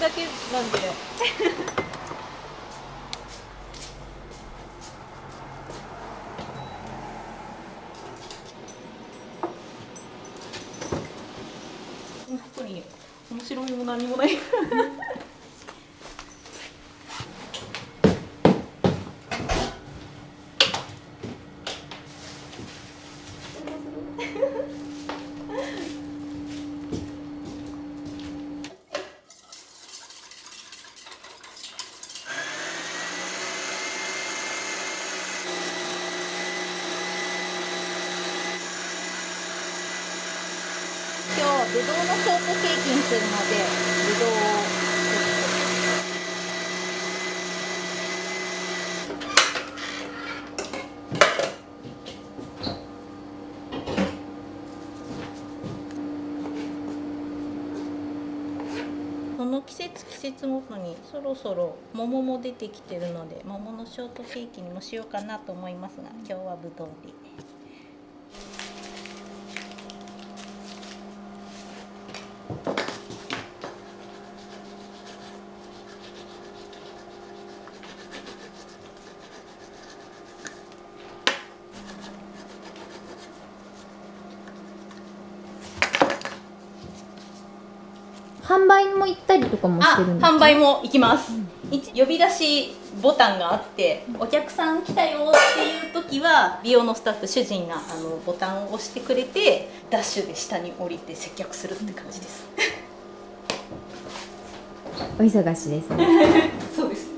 だけなんで。特に面白みも何もない。今日はぶどうのショートケーキにするので、ぶどうをこの季節ごとにそろそろ桃も出てきてるので、桃のショートケーキにもしようかなと思いますが、今日はぶどうで。販売も行ったりとかもしてるんですか？販売も行きます、呼び出しボタンがあって、お客さん来たよっていう時は美容のスタッフ、主人がボタンを押してくれて、ダッシュで下に降りて接客するって感じです。お忙しいですね。そうです。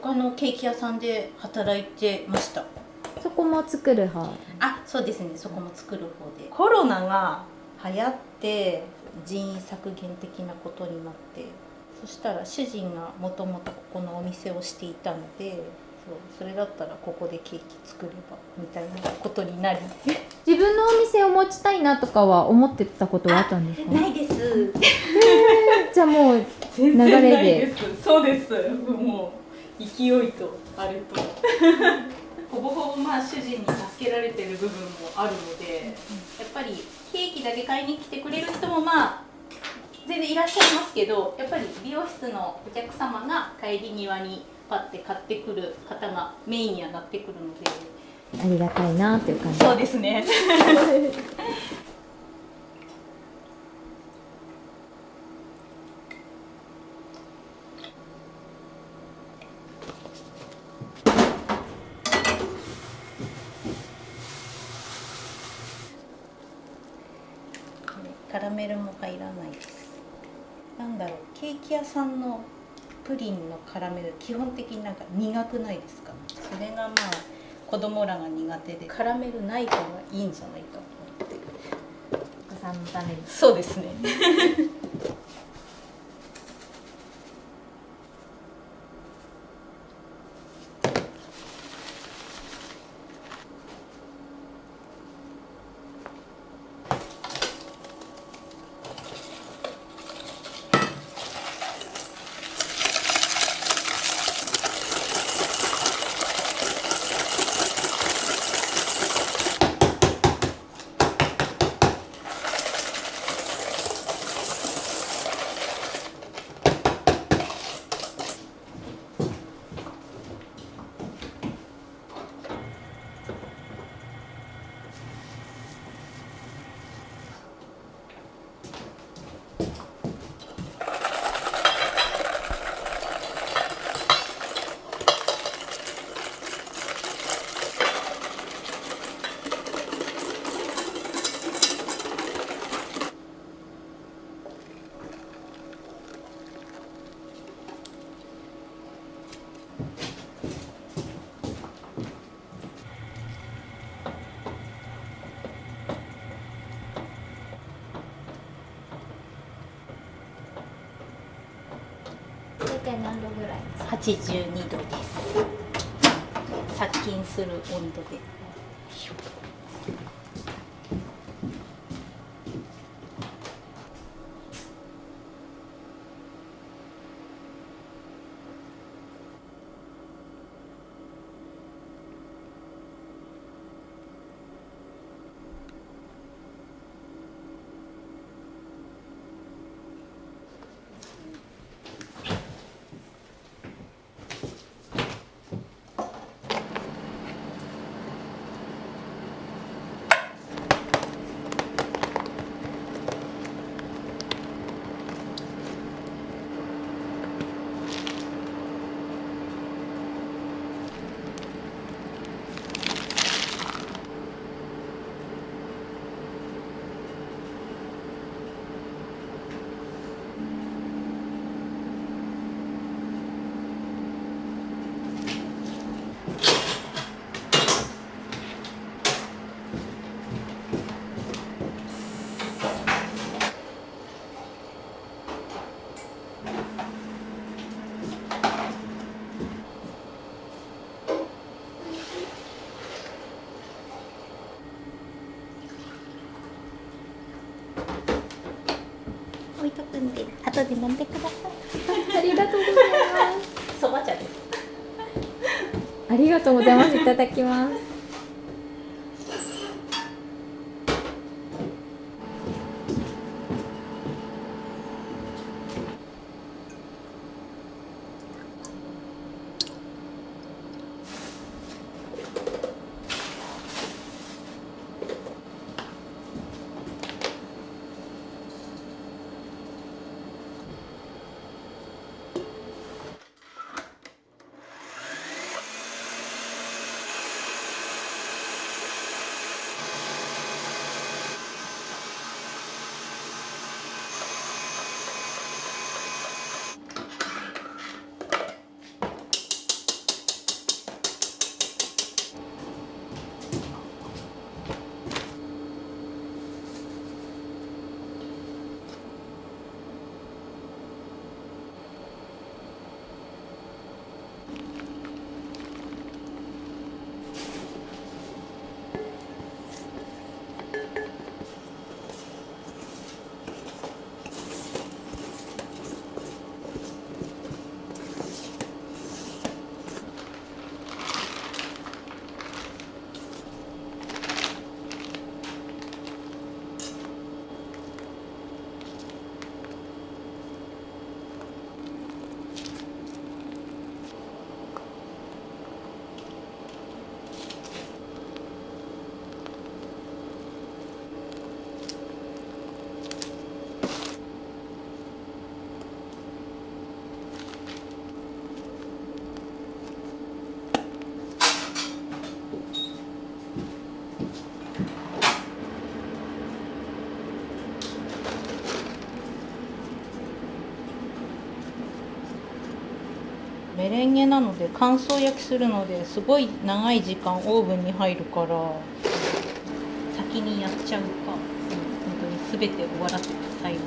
他のケーキ屋さんで働いてました。そこも作る派？あ、そうですね、そこも作る方で。コロナが流行って人員削減的なことになって、そしたら主人がもともとここのお店をしていたので、それだったらここでケーキ作ればみたいなことになり自分のお店を持ちたいなとかは思ってたことはあったんですか？ないです。じゃあもう流れで。そうです。もう勢いとあれとほぼほぼまあ主人に助けられてる部分もあるので、やっぱりケーキだけ買いに来てくれる人もまあ全然いらっしゃいますけど、やっぱり美容室のお客様が帰り際にパッて買ってくる方がメインにはなってくるので、ありがたいなっていう感じ。そうですね。カラメルも入らないです。なんだろう、ケーキ屋さんのプリンのカラメル基本的になんか苦くないですか？それがまあ子供らが苦手で、カラメルない方がいいんじゃないかと思って。お子さんのために。そうですね。大体何度ぐらいですか？82度です。殺菌する温度で。置いとくんで後で飲んでください。ありがとうございます。そば茶です。ありがとうございます。いただきます。メレンゲなので乾燥焼きするのですごい長い時間オーブンに入るから先にやっちゃうか、本当に全て終わらせて最後も。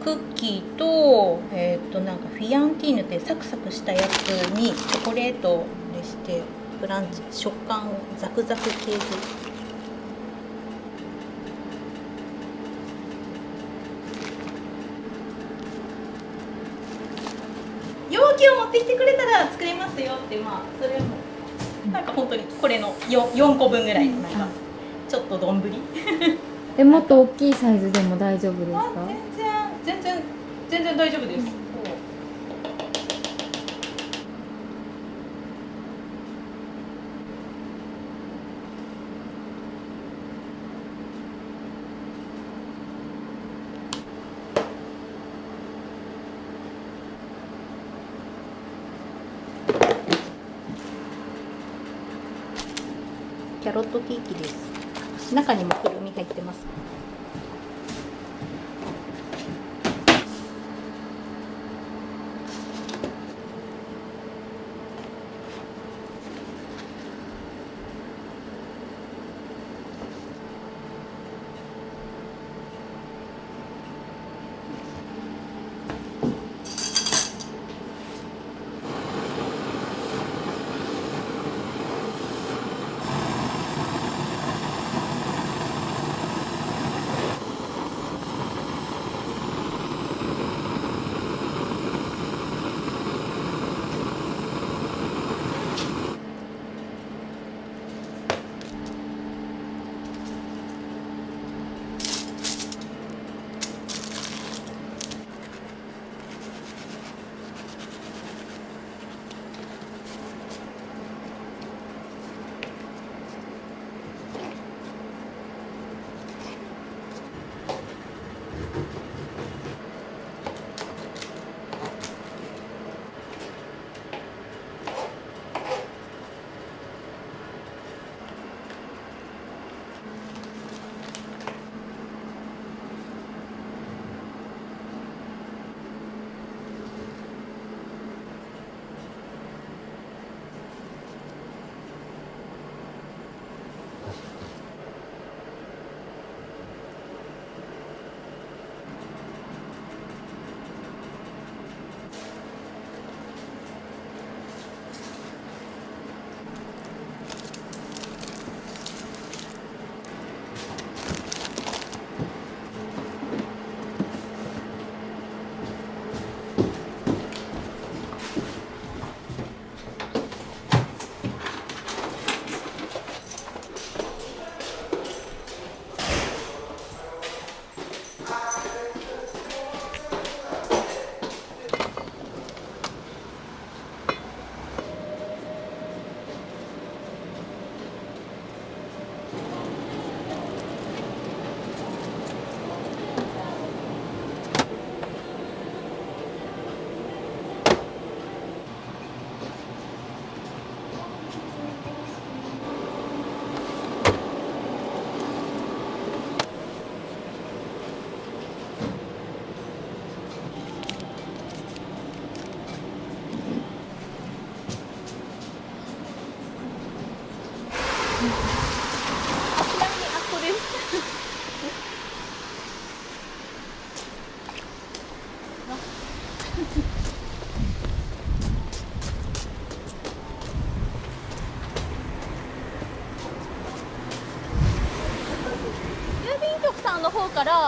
クッキーと、なんかフィアンティーヌってサクサクしたやつにチョコレートをしてクランチ食感をザクザク系で。容器を持ってきてくれたら作れますよって、まあそれもなんか本当にこれの 4個分ぐらいのなんかちょっと丼。でもっと大きいサイズでも大丈夫ですか？全然大丈夫です。キャロットケーキです。中にもくるみ入ってます。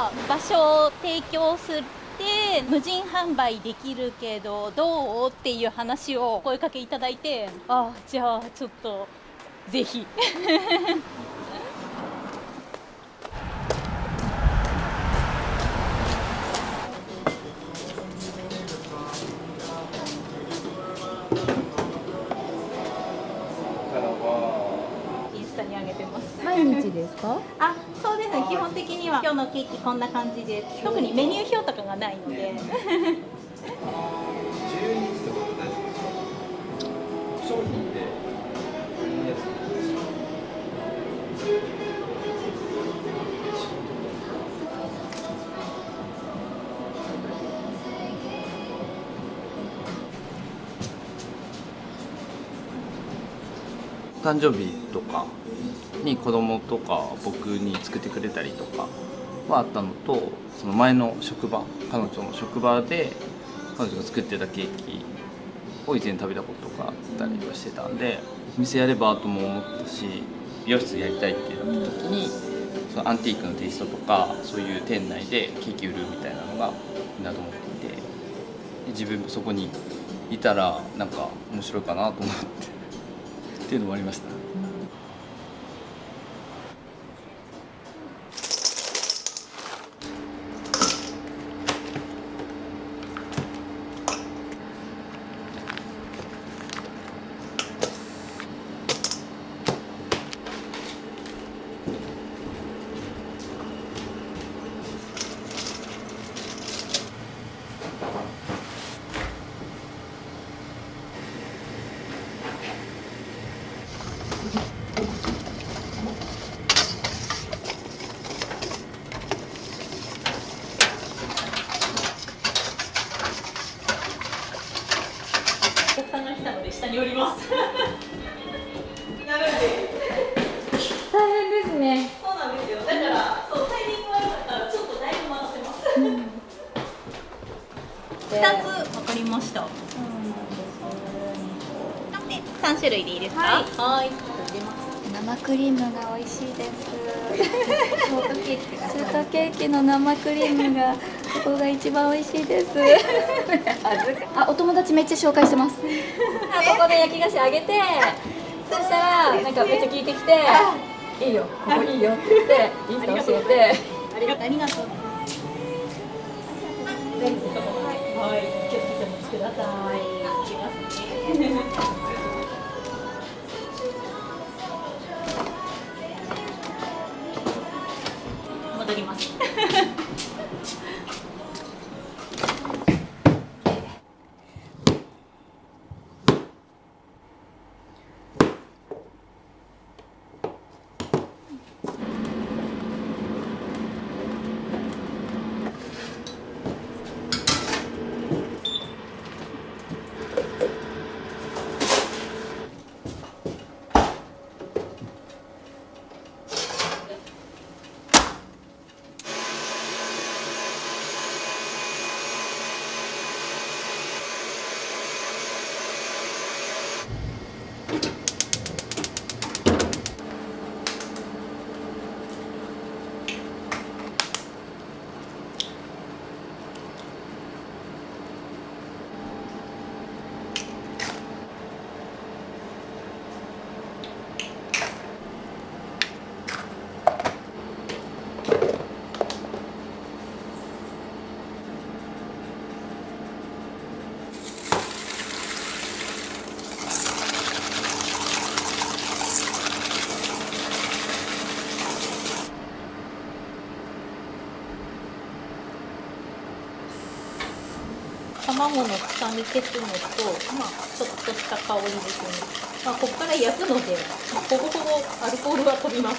は場所を提供する無人販売できるけどどうっていう話を声かけいただいて、あ、じゃあちょっとぜひインスタに上げてます。毎日ですか？あ、そうですね。基本的には今日のケーキこんな感じで、特にメニュー表とかがないので。商品で誕生日とかに子供とか僕に作ってくれたりとかはあったのと、その前の職場、彼女の職場で彼女が作ってたケーキを以前食べたことがあったりはしてたんで、店やればとも思ったし、美容室やりたいってなった時にそのアンティークのテイストとかそういう店内でケーキ売るみたいなのがいいなと思っていて、で自分もそこにいたらなんか面白いかなと思ってっていうのもありました。お客さんが来たので下に降ります。やるんで。大変ですね。そうなんですよ。だからそうタイミング悪かったらちょっとだいぶ待たせます。2つわかりました。3種類でいいですか？はい。生クリームが美味しいです。ショートケーキショートケーキの生クリームがここが一番美味しいです。あ、お友達めっちゃ紹介してます。ここで焼き菓子あげて、そしたらなんかめっちゃ聞いてきて、いいよ、ここいいよって言ってインスタ教えて。ありがとう。はい。気をつけてお持ちください。いきますね。戻ります。卵の臭み消すのと、ちょっとした香りですね。ここから焼くので、ほぼほぼアルコールは飛びます。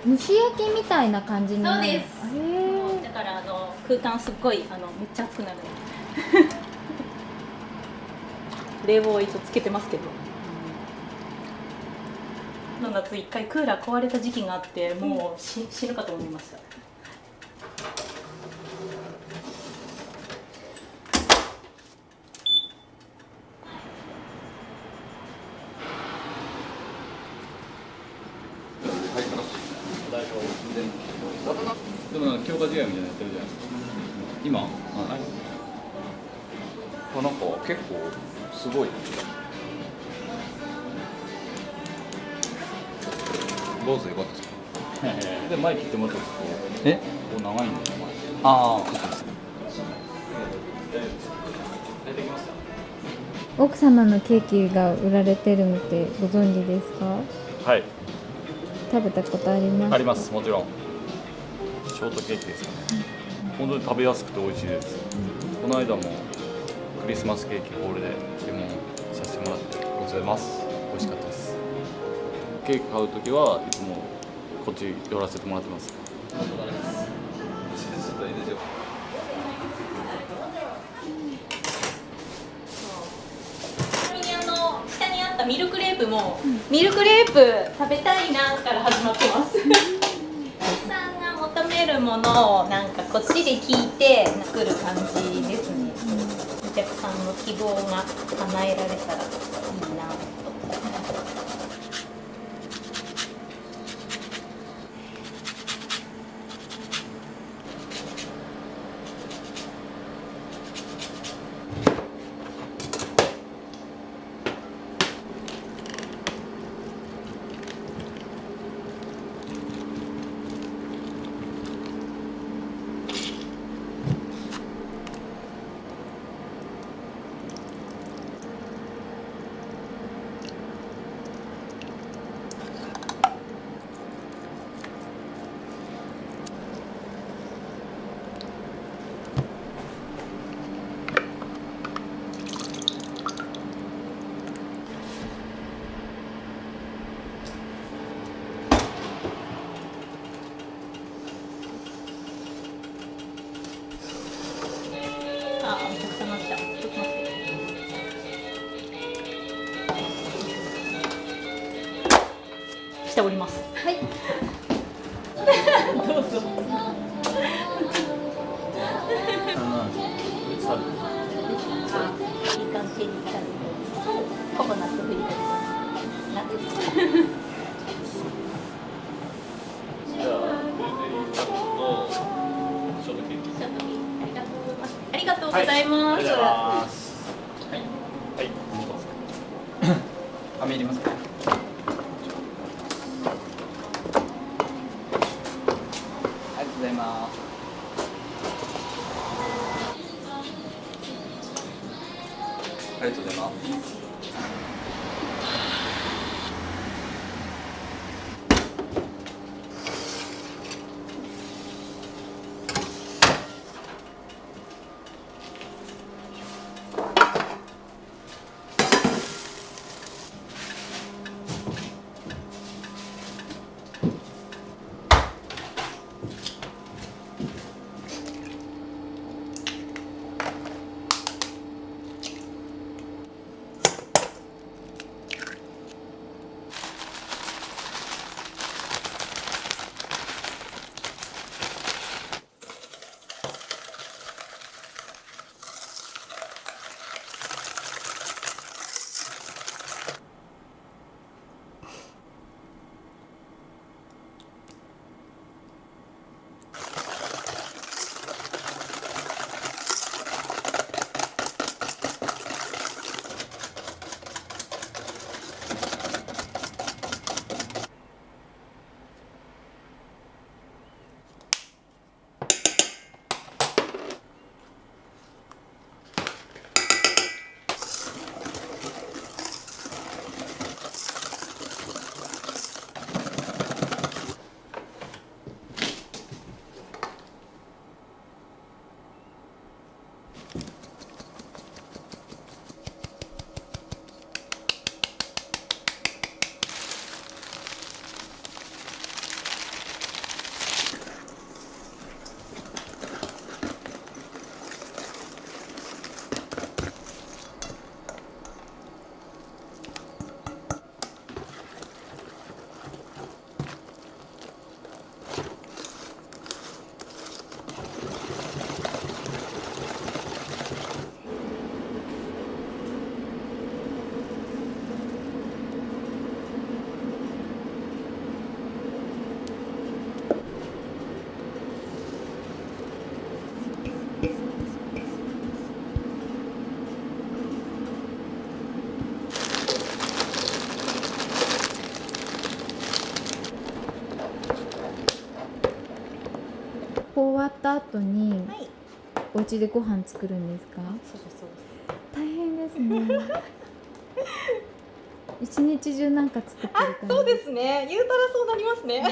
蒸し焼きみたいな感じになる。そうですへえ。だから空間すっごいめっちゃ熱くなる冷房一応つけてますけど、の夏一回クーラー壊れた時期があってもう死ぬかと思いました。でもなんか強化試合みたいなのやってるじゃないですか。今、なんか結構すごい。坊主良かったですか。で前切ってもらったんですけど、こう長いんで前。ああ。奥様のケーキが売られてるのってご存知ですか？はい。食べたことありますか？あります、もちろん。ショートケーキですかね。本当に食べやすくて美味しいです。この間もクリスマスケーキホールで注文させてもらってございます。美味しかったです。ケーキ買うときはいつもこっち寄らせてもらってます。ちなみに下にあったミルクレープも、ミルクレープ食べたいなから始まってます。お客さんが求めるものをなんかこっちで聞いて作る感じですね。お客さんの希望が叶えられたらいいなと。あ、お客様来た。ちょっと待って。しております。はい。どうぞ。あ、いい感じにカレーとココナッツフリート。ナッツ。ありがとうございます。はい。飴いりますか？ありがとうございます。ありがとうございます。った後にはいお家でご飯作るんですか？そうですそうです。大変ですね。一日中なんか作ってる感じ。そうですね。言うたらそうなりますね。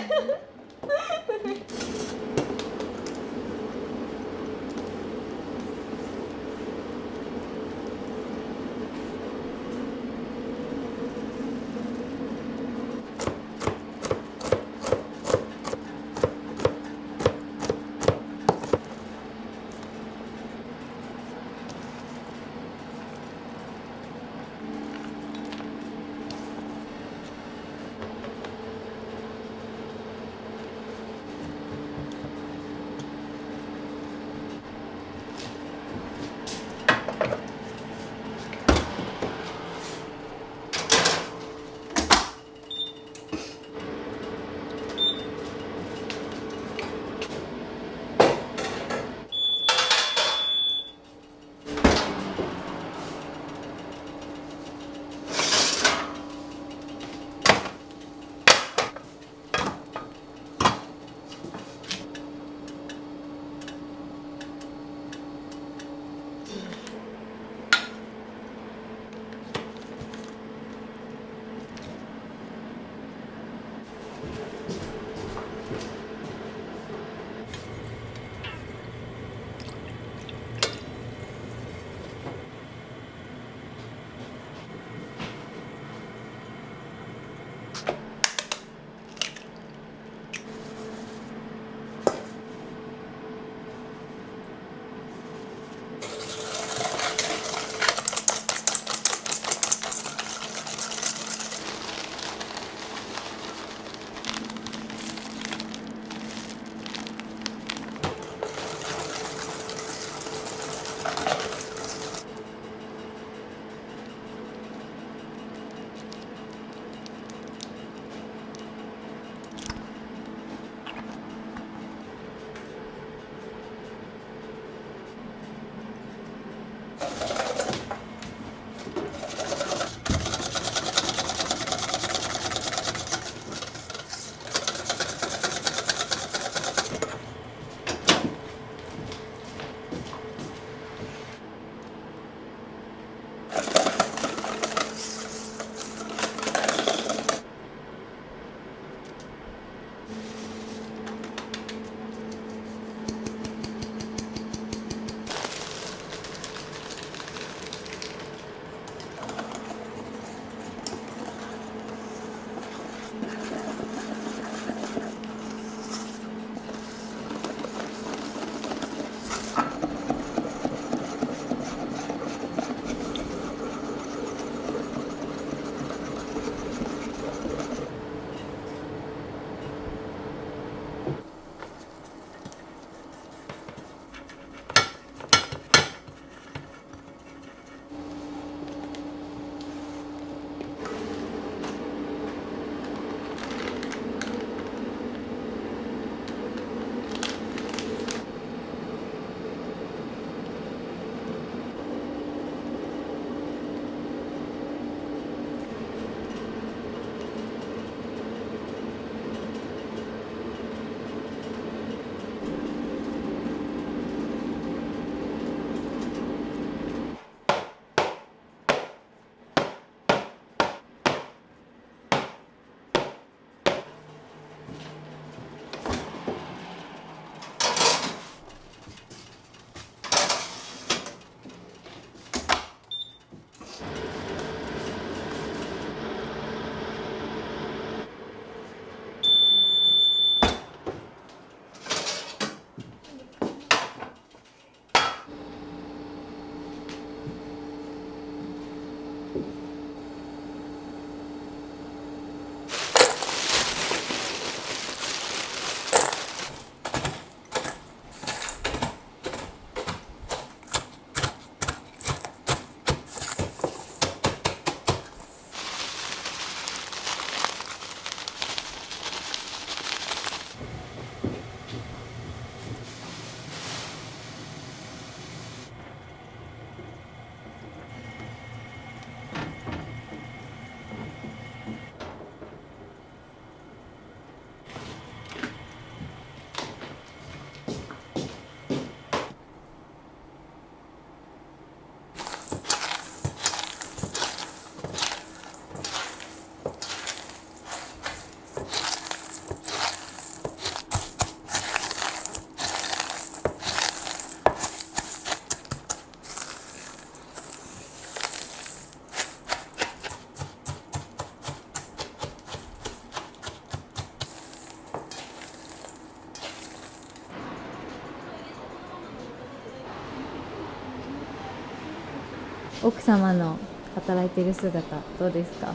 奥様の働いてる姿どうですか？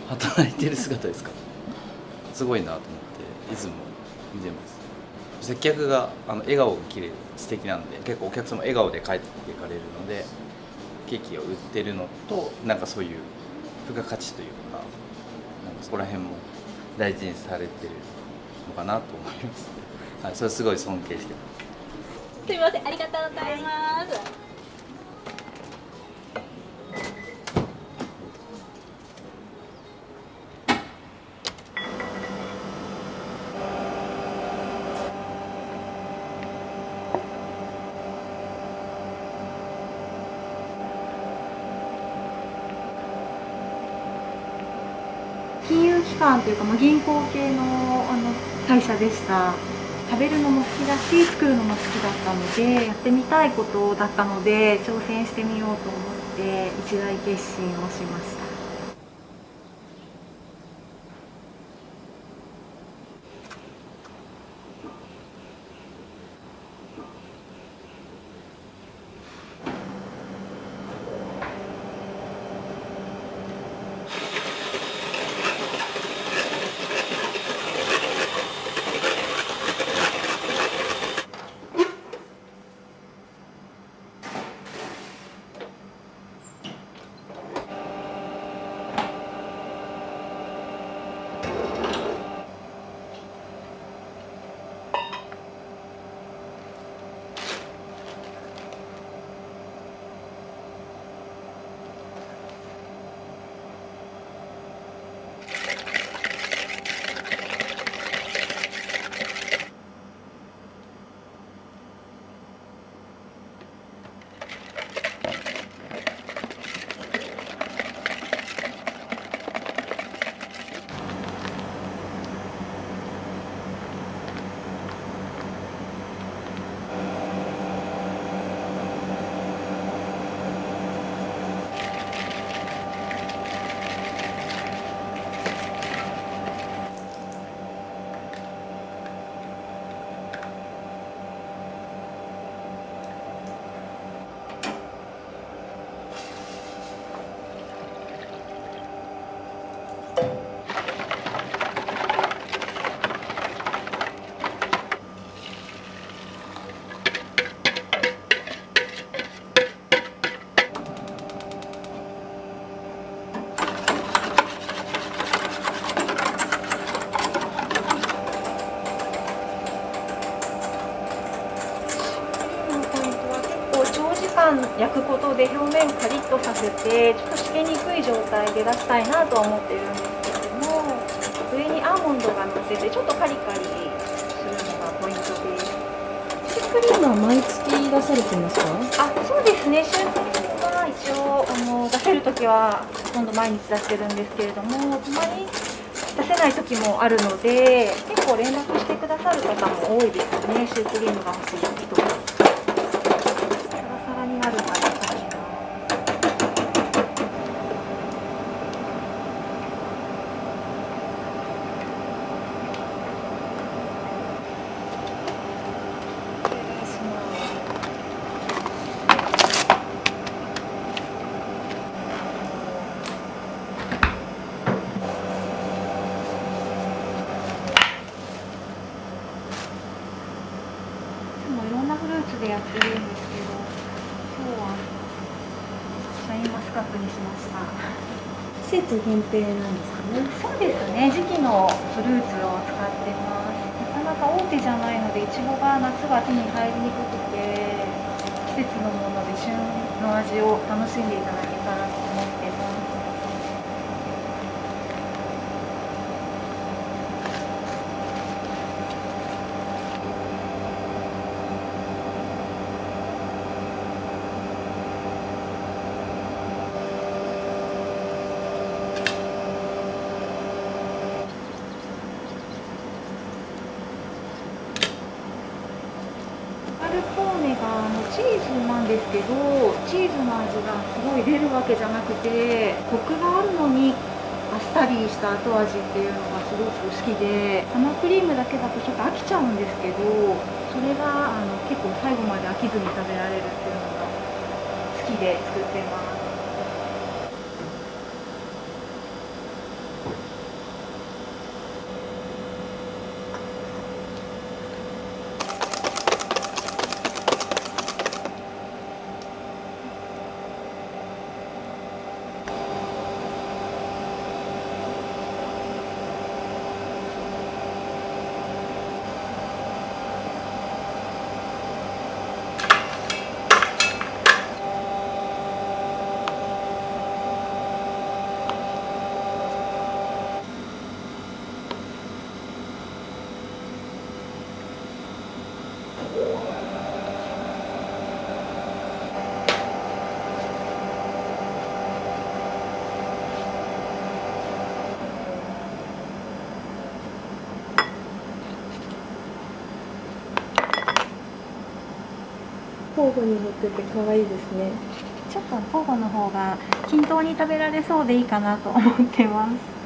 働いてる姿ですか？すごいなと思っていつも見てます。接客が笑顔が綺麗で素敵なんで、結構お客様笑顔で帰っていかれるので、ケーキを売ってるのとなんかそういう付加価値というか、なんかそこら辺も大事にされてるのかなと思います、はい、それすごい尊敬してます。すみません、ありがとうございます。金融機関というか、銀行系の会社でした。食べるのも好きだし作るのも好きだったので、やってみたいことだったので挑戦してみようと思って一大決心をしました。焼くことで表面カリッとさせてちょっとしけにくい状態で出したいなとは思っているんですけれども、上にアーモンドが乗せてちょっとカリカリするのがポイントです。シュークリームは毎月出されてますか？そうですね、シュークリームは一応出せるときはほとんど毎日出してるんですけれども、たまに出せない時もあるので結構連絡してくださる方も多いですね。シュークリームが欲しい時とか。サラサラになるまでかいな。いろんなフルーツでやってるんですけど、今日はシャインマスカットにしました。季節限定なんですかね？そうですね、時期のフルーツを使ってます。なかなか大手じゃないので、いちごが夏は手に入りにくくて、季節のもので旬の味を楽しんでいただけたらと思ってます。マスカルポーネがチーズなんですけど、チーズの味がすごい出るわけじゃなくて、コクがあるのにあっさりした後味っていうのがすごく好きで、生クリームだけだとちょっと飽きちゃうんですけど、それが結構最後まで飽きずに食べられるっていうのが好きで作ってます。交互に乗ってて可愛いですね。ちょっと交互の方が均等に食べられそうでいいかなと思ってます。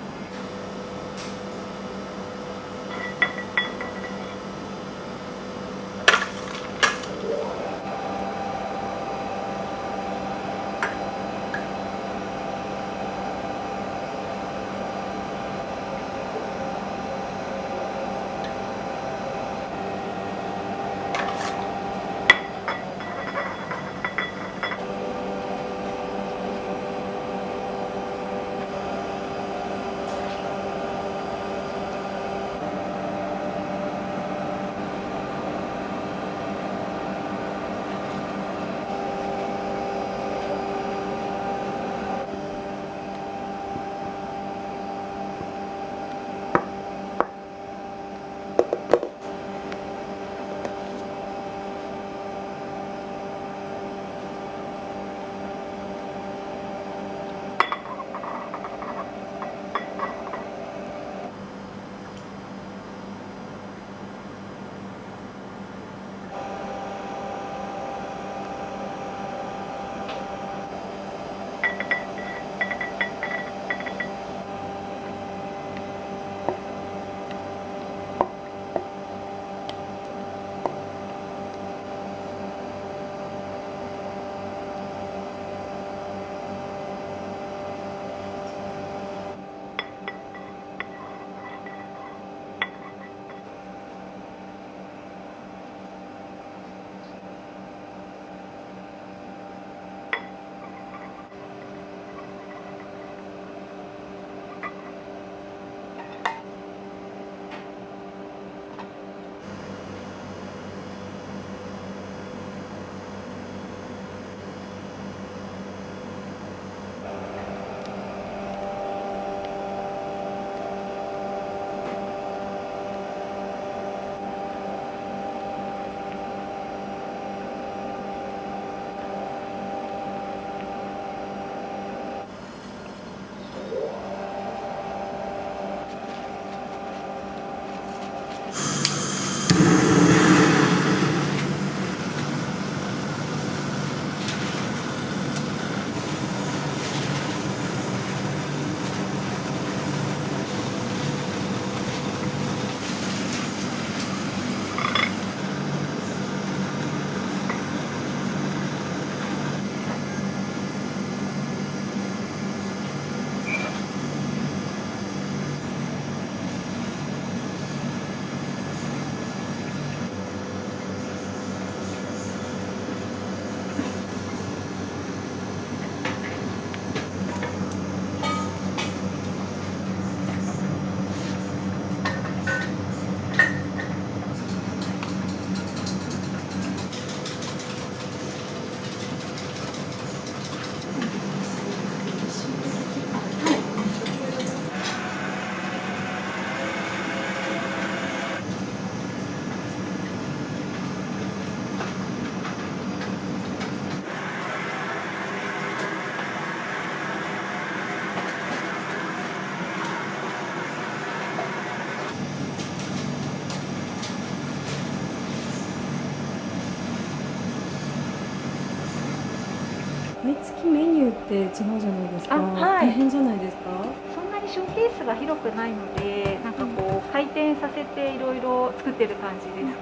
毎月メニューって違うじゃないですか。はい、大変じゃないですか。そんなにショーケースが広くないので、なんかこう回転させていろいろ作ってる感じですかね。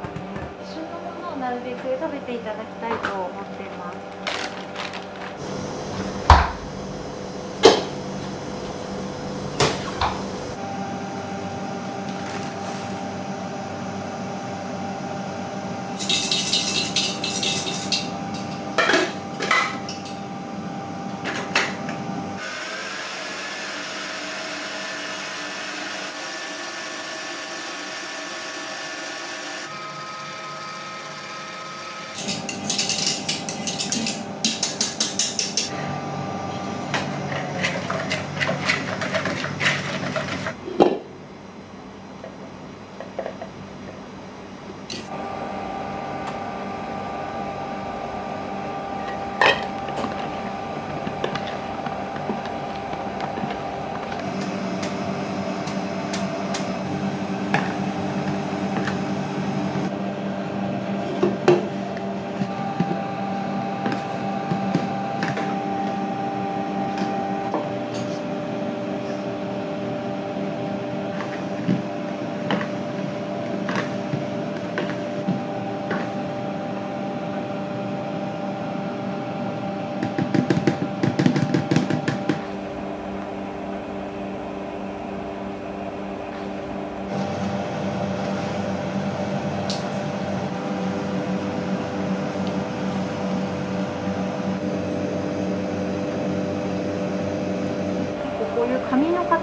旬のものをなるべく食べていただきたいと思っています。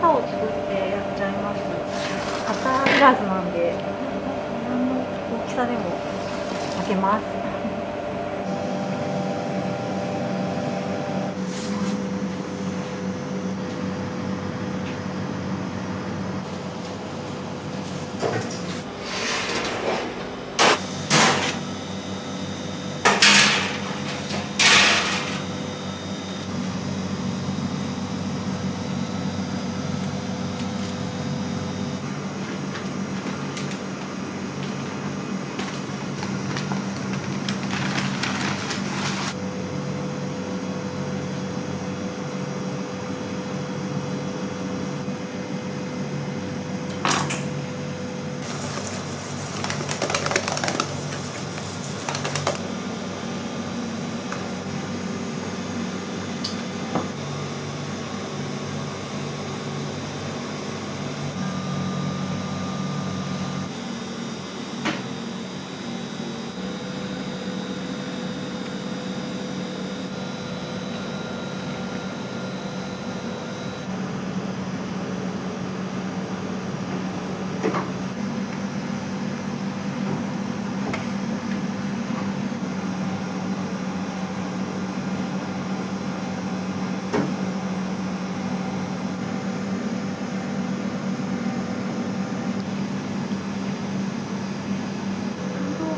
型を作ってやっちゃいます。型いらずなんで何の大きさでも開けます。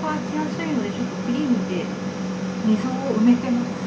開きやすいのでちょっとクリームで溝を埋めてます。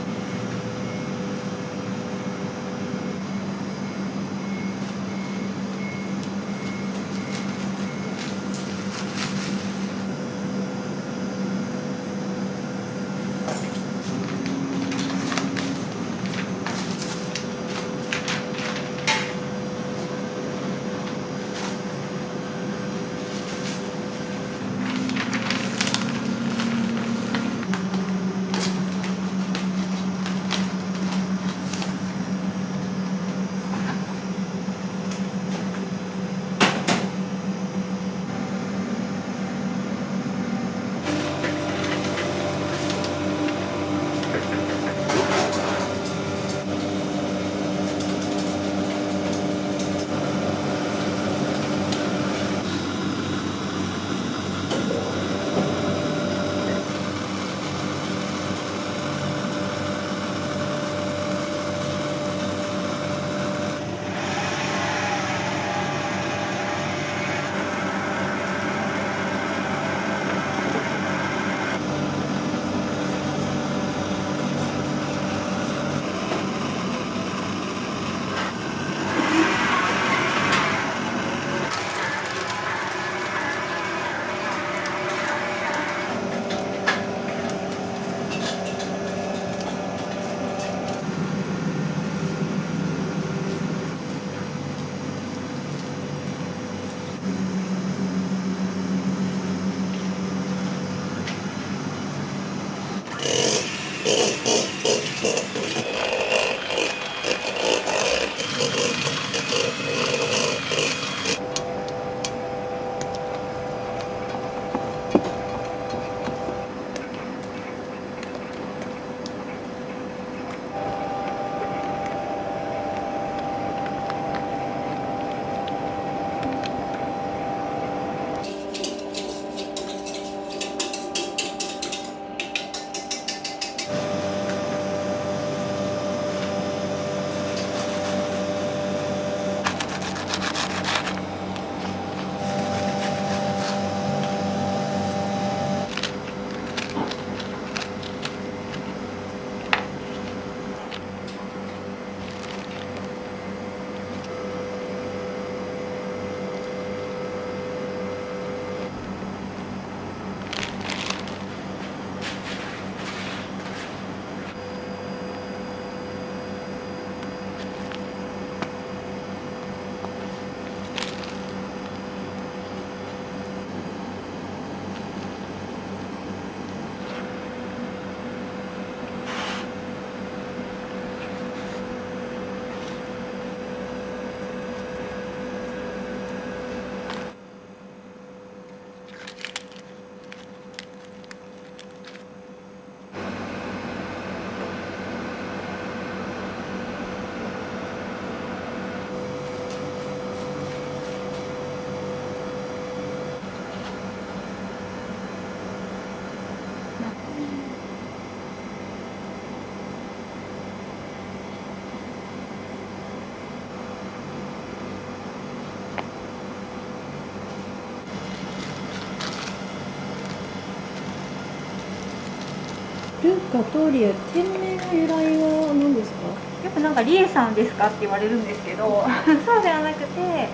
ル・ガトリエ、店名の由来は何ですか？よくなんかリエさんですかって言われるんですけどそうではなくて、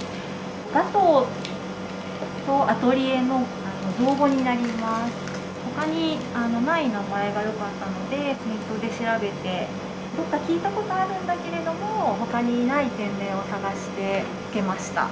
ガトーとアトリエの造語になります。他にない名前が良かったのでネットで調べて、どっか聞いたことあるんだけれども他にない店名を探してつけました。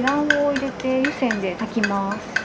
卵黄を入れて湯煎で炊きます。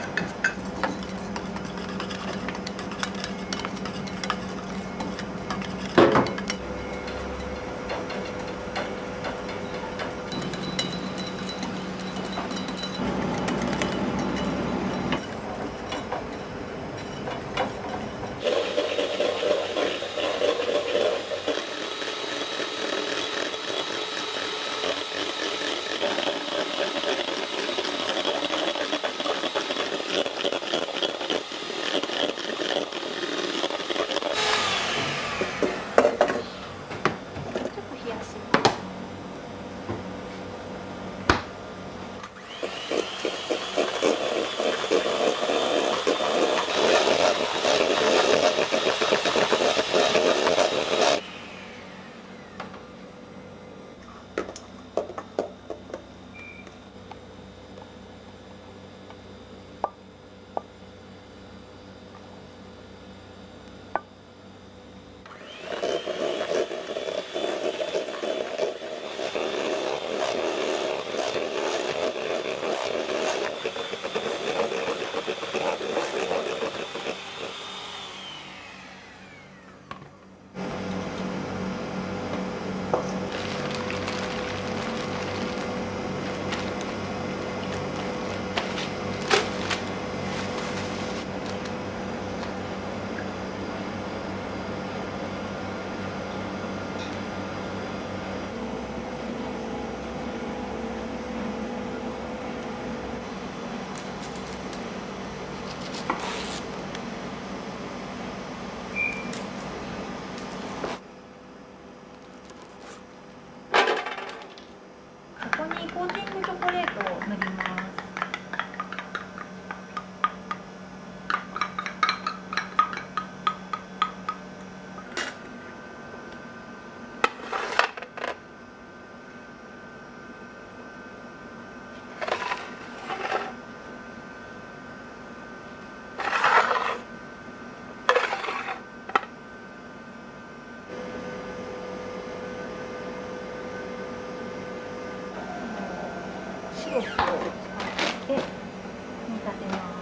ソースを使って煮立てます。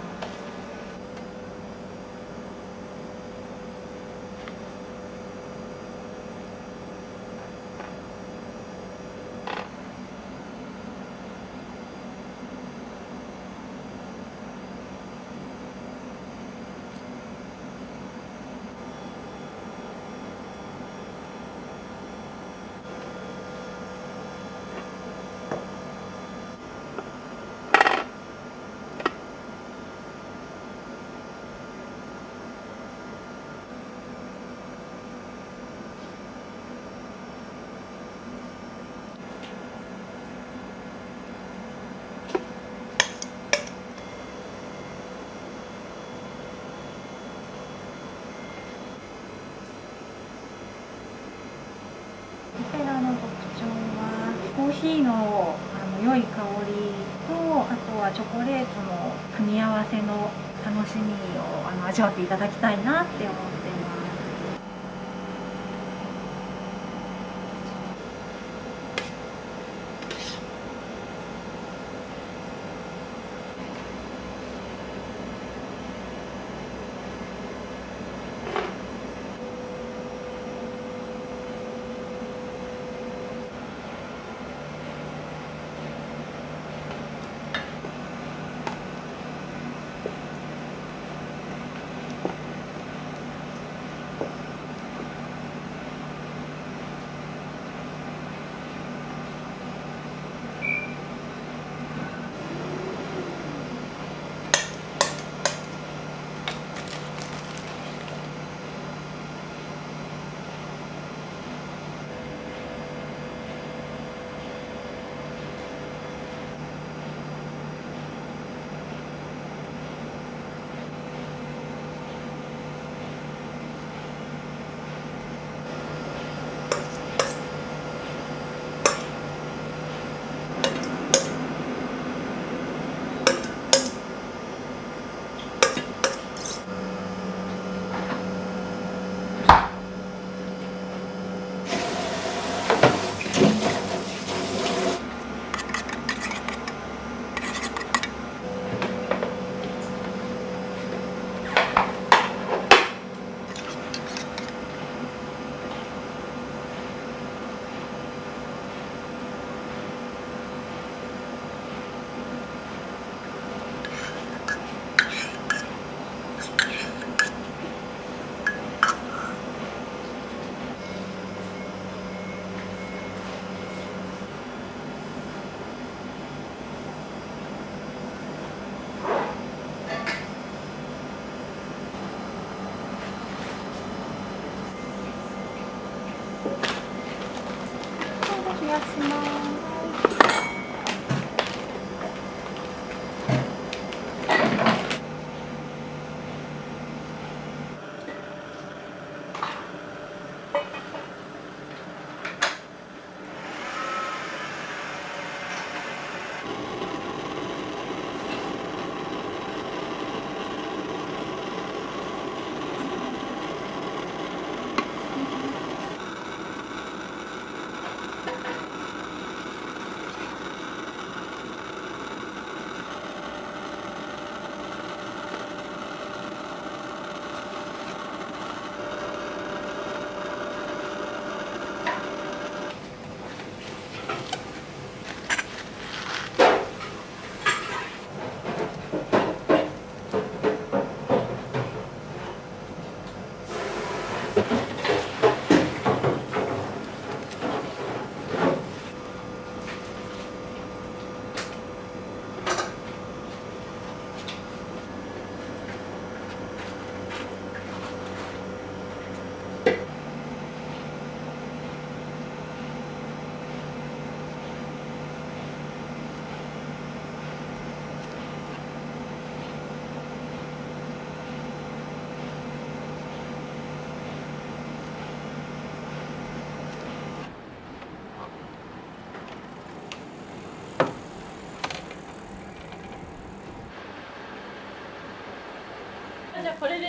オペラの特徴はコーヒーの良い香りと、あとはチョコレートの組み合わせの楽しみを味わっていただきたいなって思ってます。冷やします。じゃあこれで。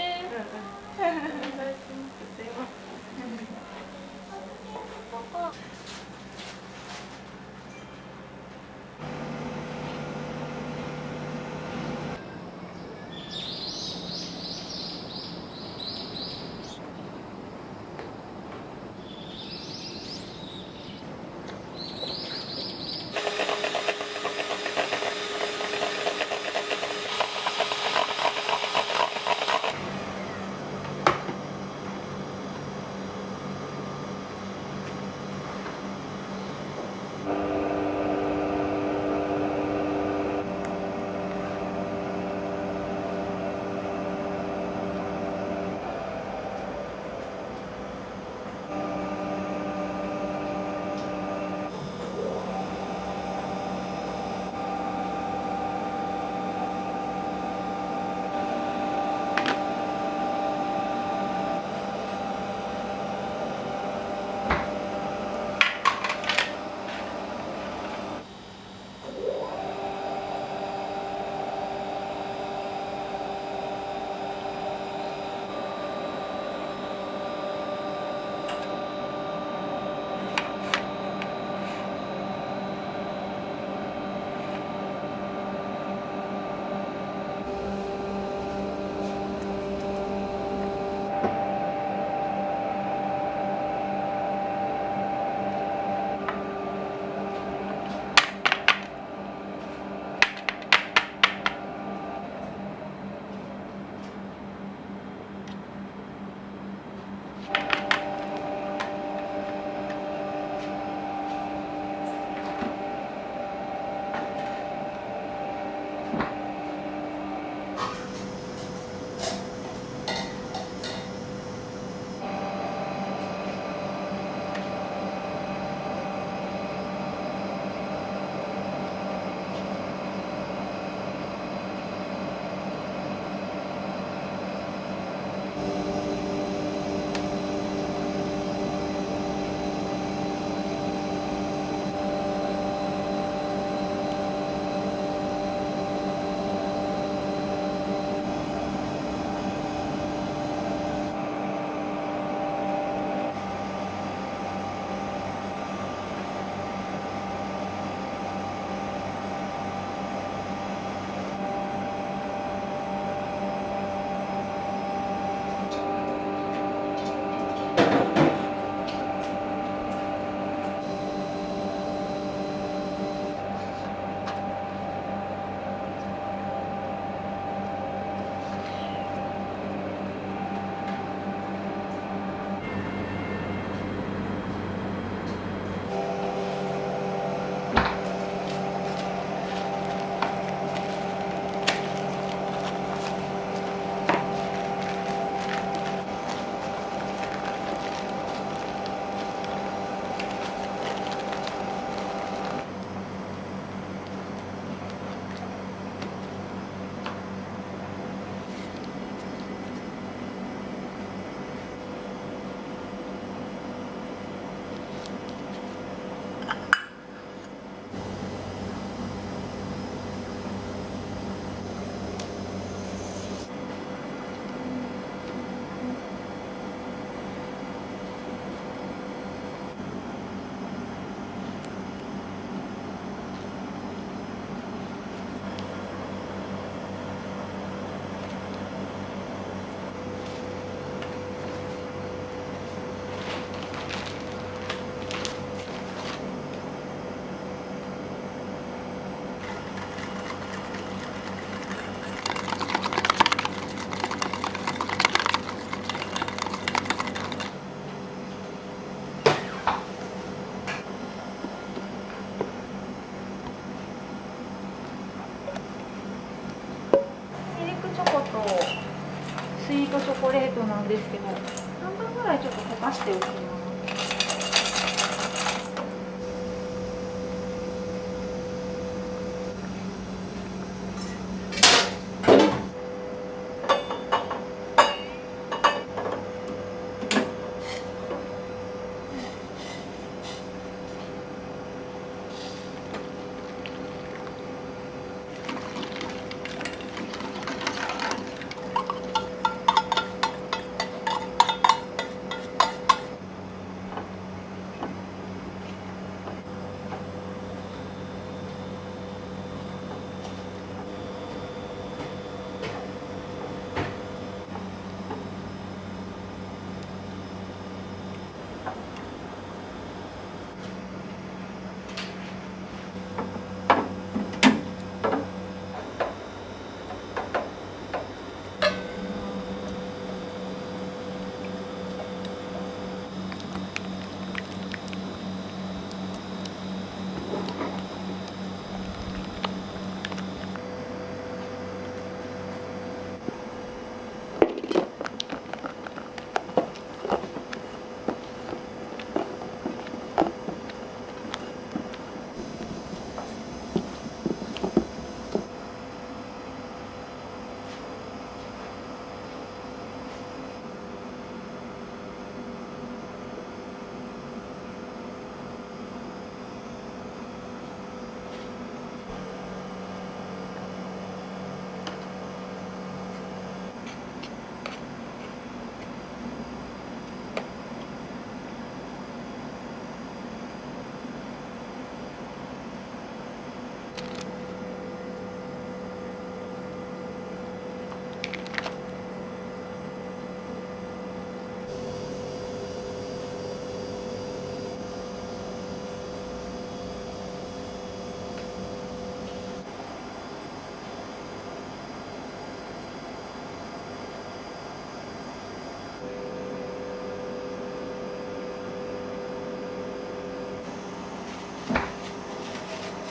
コレートなんですけど、半分ぐらいちょっと溶かしておきます。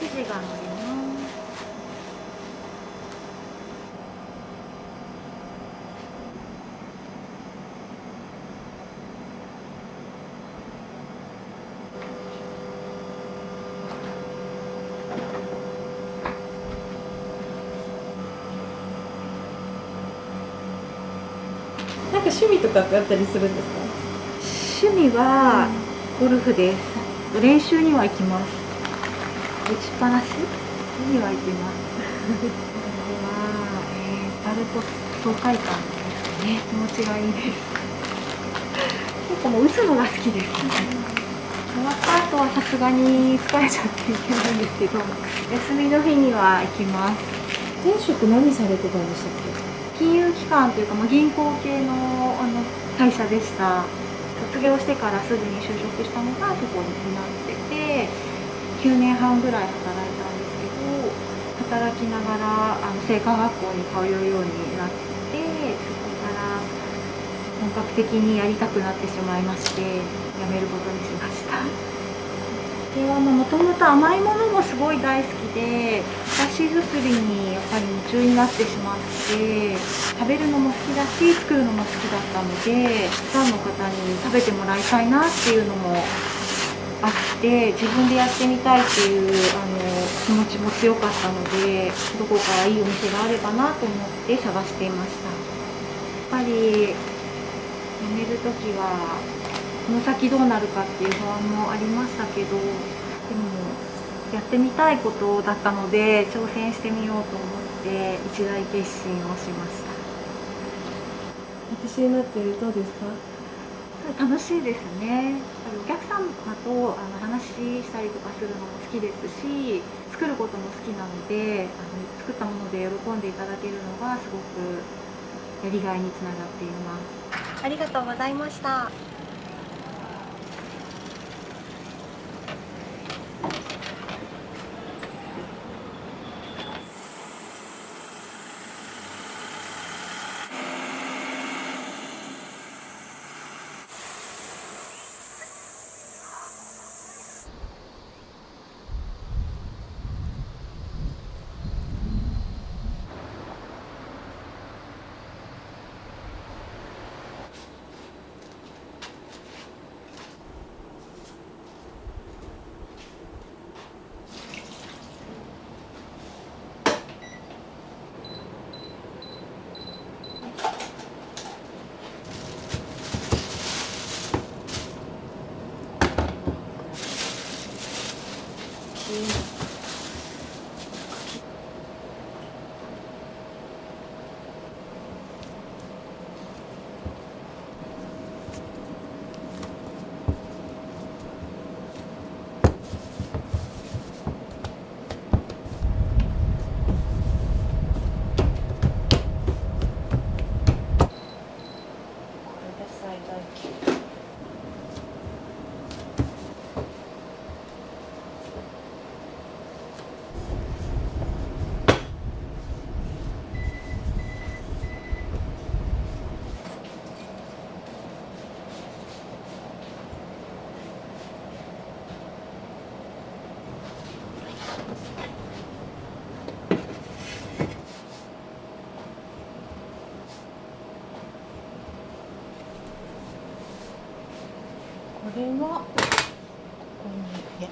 生地がのります。なんか趣味とかってあったりするんですか？趣味はゴルフです。練習には行きます。打ちっぱなしには行きます。これは、バルト爽快感ですかね。気持ちがいいです。結構もう打つのが好きです。終わった後はさすがに疲れちゃっていけないんですけど、休みの日には行きます。前職何されてたんでしたっ金融機関というか、銀行系の会社でした。卒業してからすぐに就職したのがそこになってて、9年半ぐらい働いたんですけど、働きながら製菓学校に通うようになって、そこから本格的にやりたくなってしまいまして、辞めることにしました。ではもともと甘いものもすごい大好きで、お菓子作りにやっぱり夢中になってしまって、食べるのも好きだし作るのも好きだったので、たくさんの方に食べてもらいたいなっていうのもあって、自分でやってみたいっていう気持ちも強かったので、どこかいいお店があればなと思って探していました。やっぱり辞めるときはこの先どうなるかっていう不安もありましたけど、でもやってみたいことだったので挑戦してみようと思って一大決心をしました。私になってどうですか？楽しいですね。お客様と話したりとかするのも好きですし、作ることも好きなので、作ったもので喜んでいただけるのがすごくやりがいにつながっています。ありがとうございました。在地。これはここにね。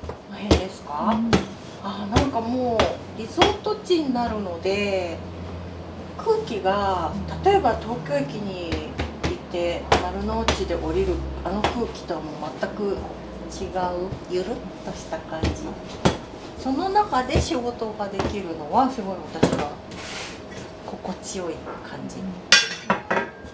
この辺ですか？なんかもうリゾート地になるので空気が例えば東京駅に行って丸の内で降りるあの空気とはもう全く違うゆるっとした感じ。その中で仕事ができるのはすごい私は心地よい感じ。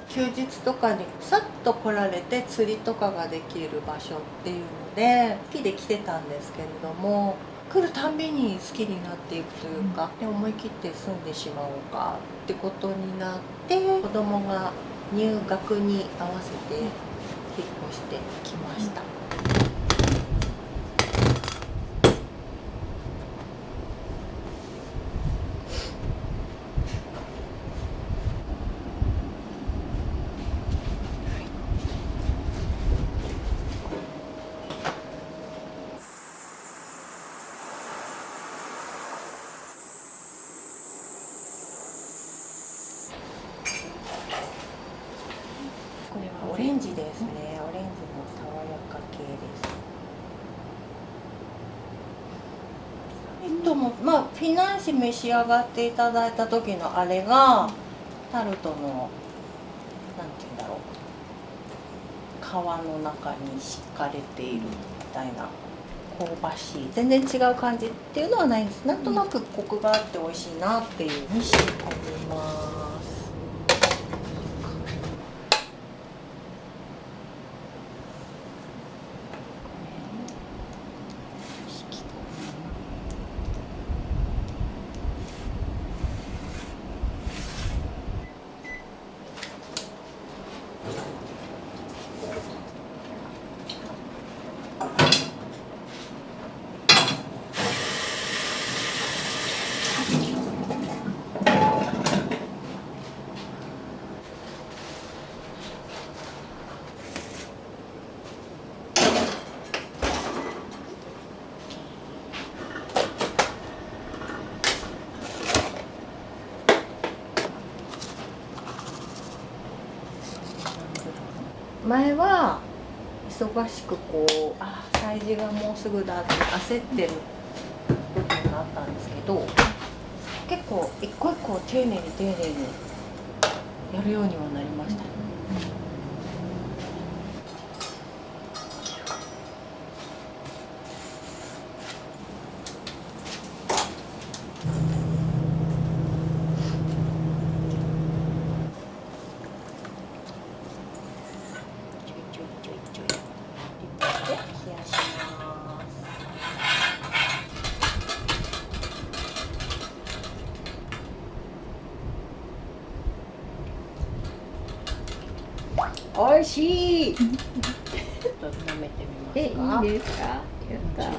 休日とかにさっと来られて釣りとかができる場所っていうので好きで来てたんですけれども、来るたんびに好きになっていくというか、で思い切って住んでしまおうかってことになって、子供が入学に合わせて引っ越してきました。これはオレンジですね。オレンジの爽やか系です。まあフィナンシェ召し上がっていただいた時のあれがタルトのなんていうんだろう、皮の中に敷かれているみたいな香ばしい、全然違う感じっていうのはないんです。なんとなくコクがあって美味しいなっていうに仕込みます。前は忙しくこう催事がもうすぐだって焦ってる部分があったんですけど、結構一個一個丁寧にやるようにはなりましたね。おいしい。ちょっと舐めてみますか。いいですか？やった。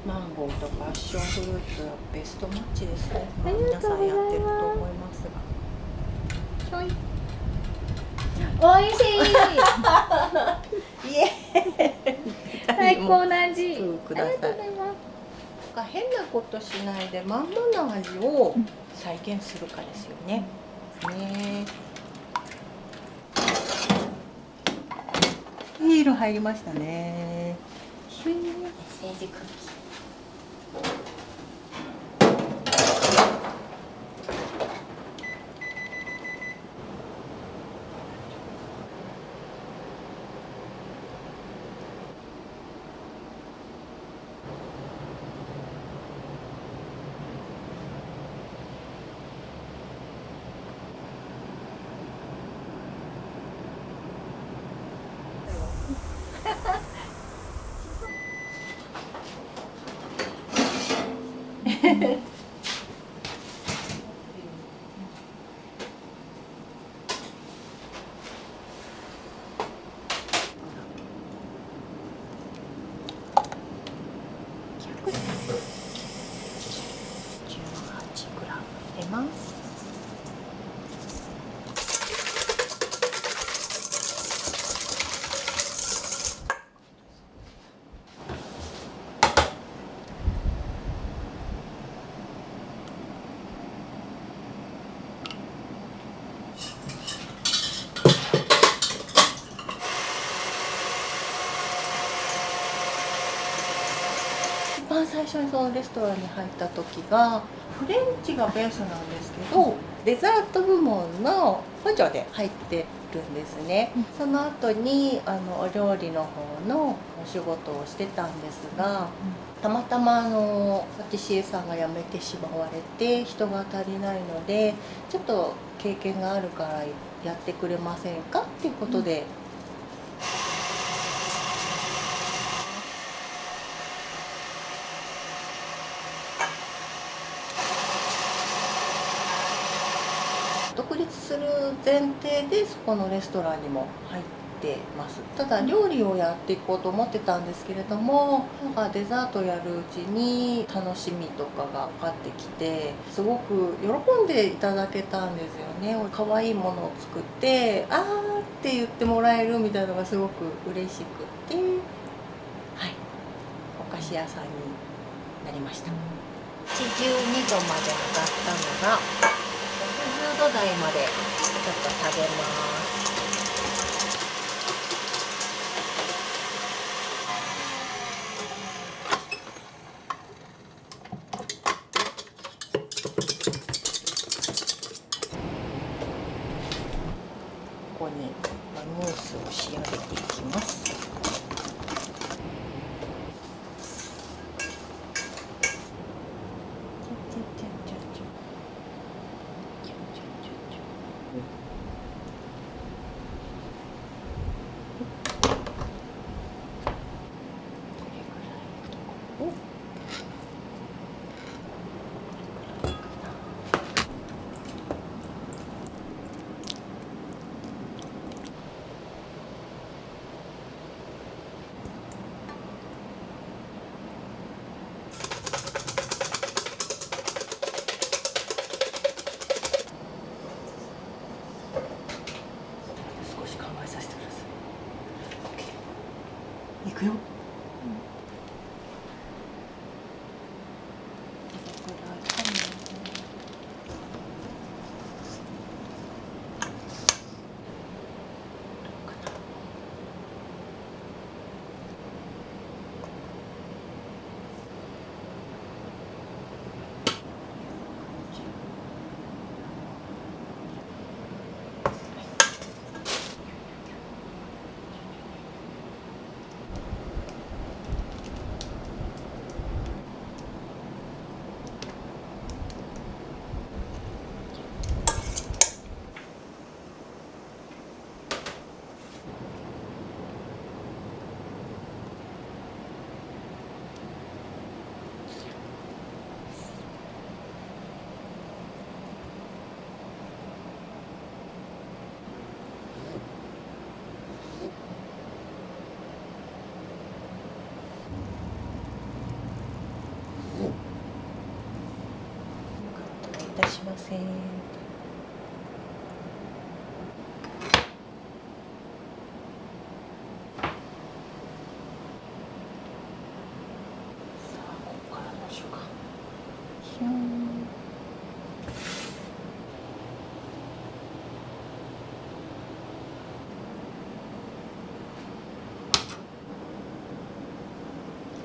マンゴーとパッションフルーツはベストマッチですね。ありが皆さとうございますんやってると思いますが。ちょい。おいしい。イエーイ。最高な味。ください。ありがとうございます。なんか変なことしないでまんまの味を再現するかですよね。いい色入りましたね。メッセージクッキー。ます。一番最初にそのレストランに入った時がフレンチがベースなんですけど、デザート部門の補助で入ってるんですね。その後にお料理の方のお仕事をしてたんですが、たまたまパティシエさんが辞めてしまわれて人が足りないので、ちょっと経験があるからやってくれませんかっていうことで、独立する前提でそこのレストランにも入ってます。ただ料理をやっていこうと思ってたんですけれども、なんかデザートやるうちに楽しみとかが分かってきて、すごく喜んでいただけたんですよね。可愛いものを作って「あー」って言ってもらえるみたいなのがすごく嬉しくて、はい、お菓子屋さんになりました。82度まで上がったのが60度台までちょっと下げます。ここにムースを仕上げていきます。少し考えさせてください。いくよ。いたしません。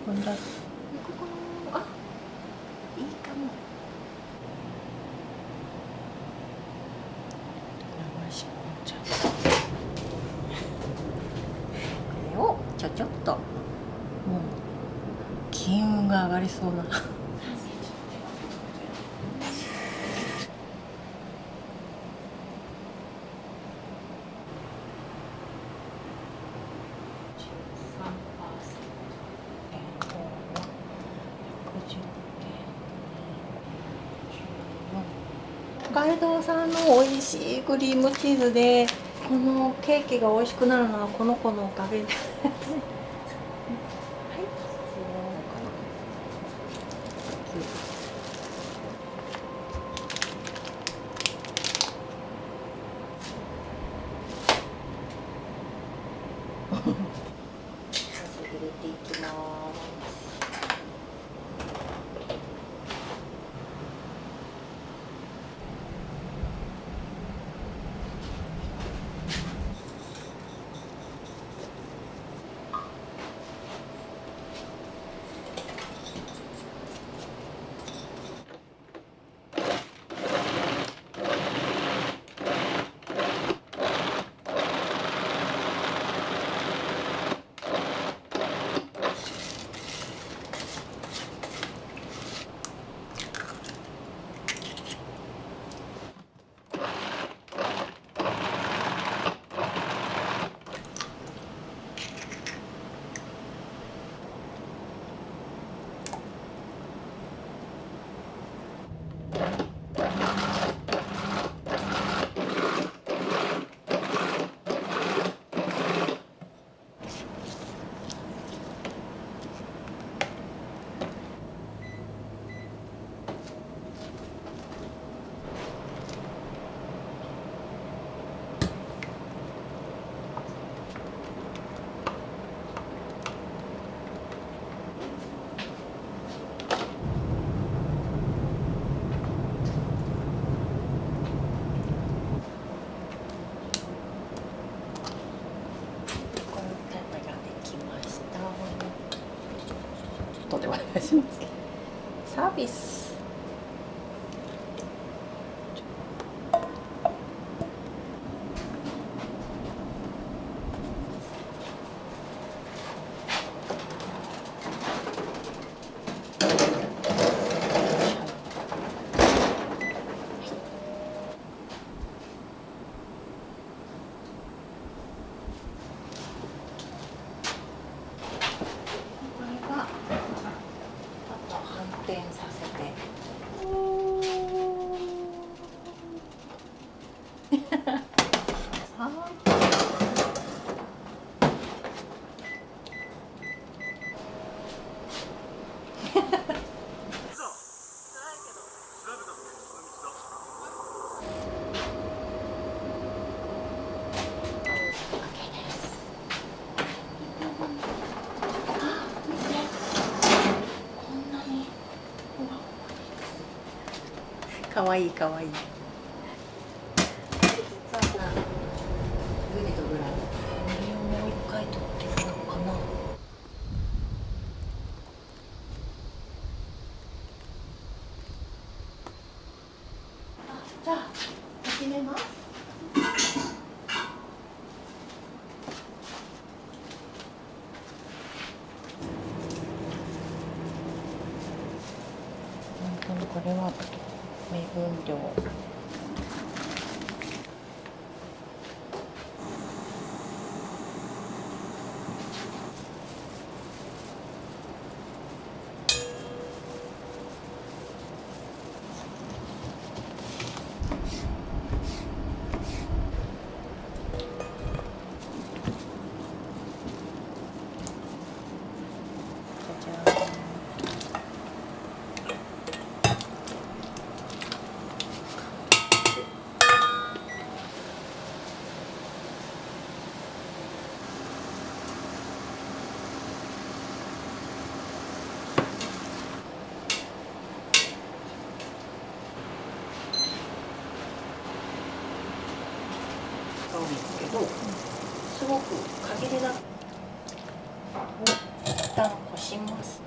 こんだ。ここのいいかも。これをちょっともう金運が上がりそうな。北海道産の美味しいクリームチーズで、このケーキが美味しくなるのはこの子のおかげで。はい。入れていきます。とでお願いします。サービス。転させてかわいいかわいい。実はグリとグラこれをもう一回取ってみようかな。じゃあ始めます。本当にこれは目分量。なんですけど、すごく限りなく一旦こします。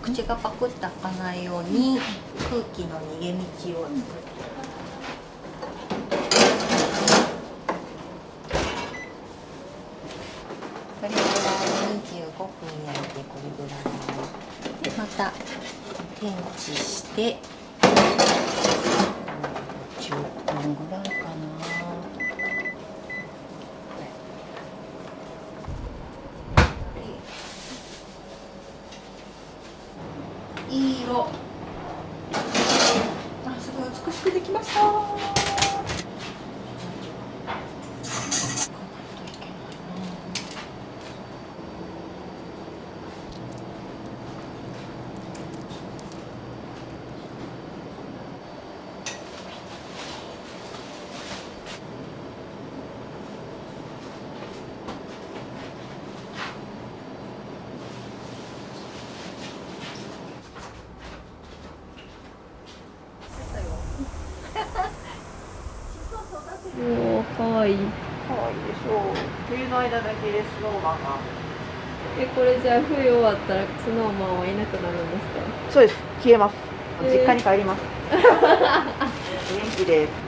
口がパクッと開かないように空気の逃げ道を作って。これぐらい25分焼いて、これぐらいでまた天地して10分ぐらいかな。いい色。すごい美しくできました。おお、かわいい。可愛いでしょう。冬の間だけでスノーマンが。これじゃあ冬終わったらスノーマンはいなくなるんですか？そうです。消えます。実家に帰ります。元気です。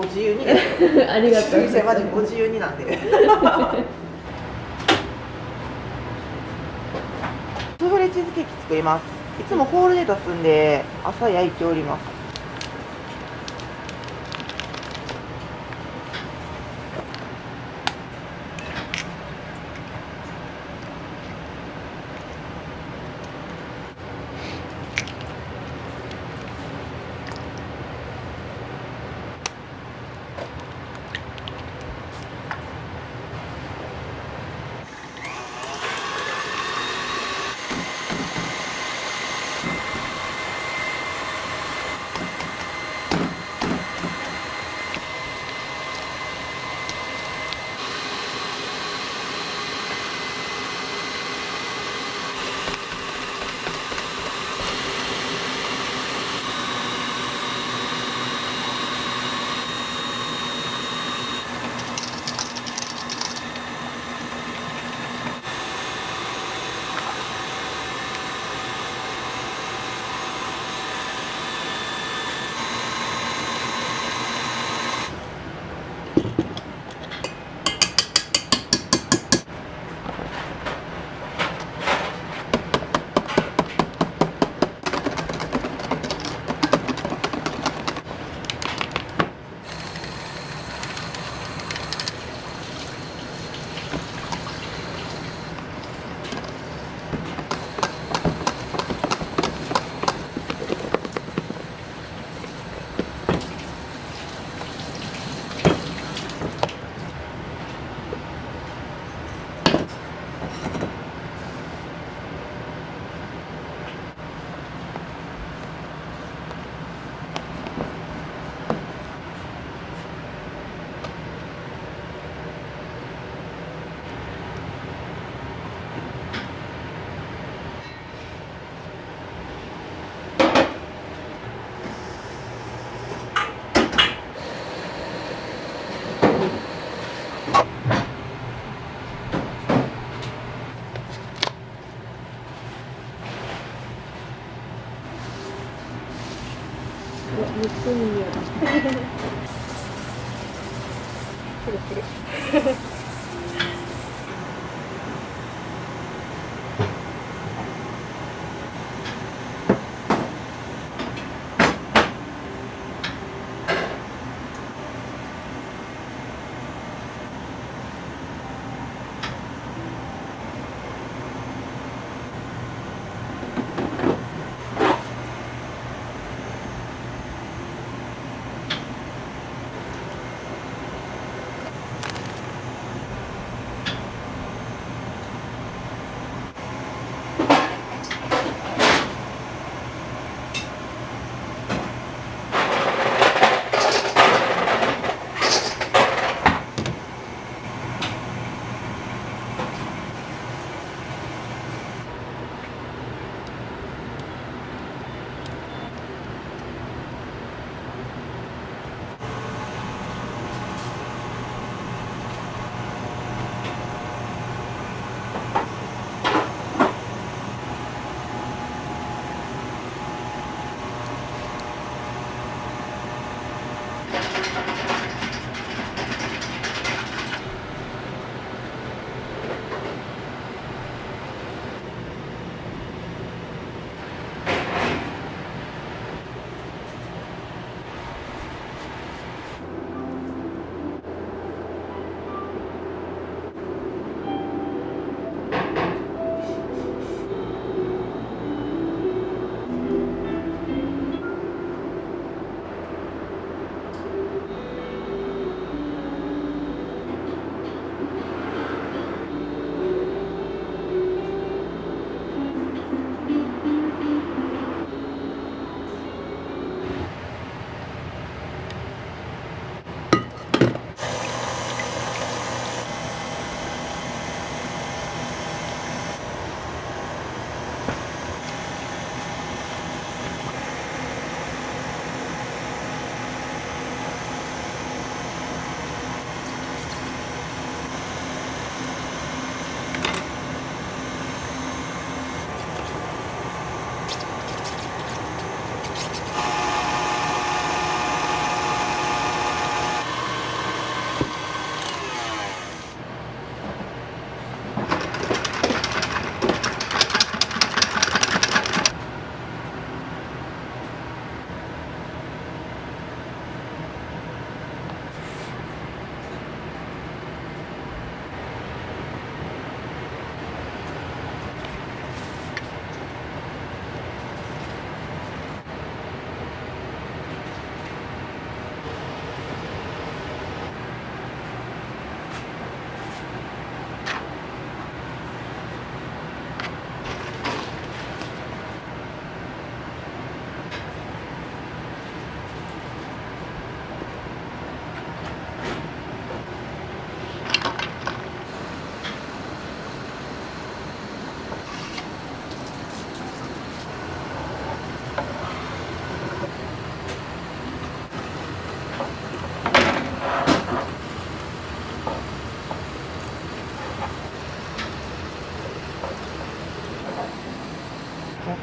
ご自由にですありがとうござい店ます。マジご自由になんでスフレチーズケーキ作ります。いつもホールで出すんで朝焼いております。めっちゃいい匂い。くるくる。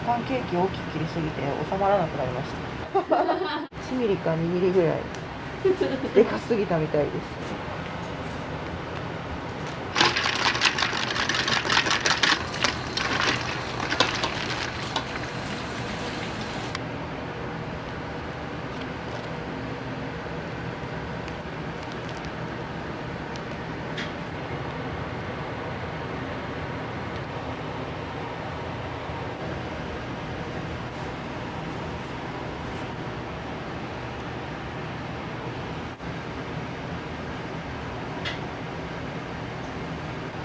干ケーキ大きく切りすぎて収まらなくなりました1ミリか2ミリぐらいでかすぎたみたいです。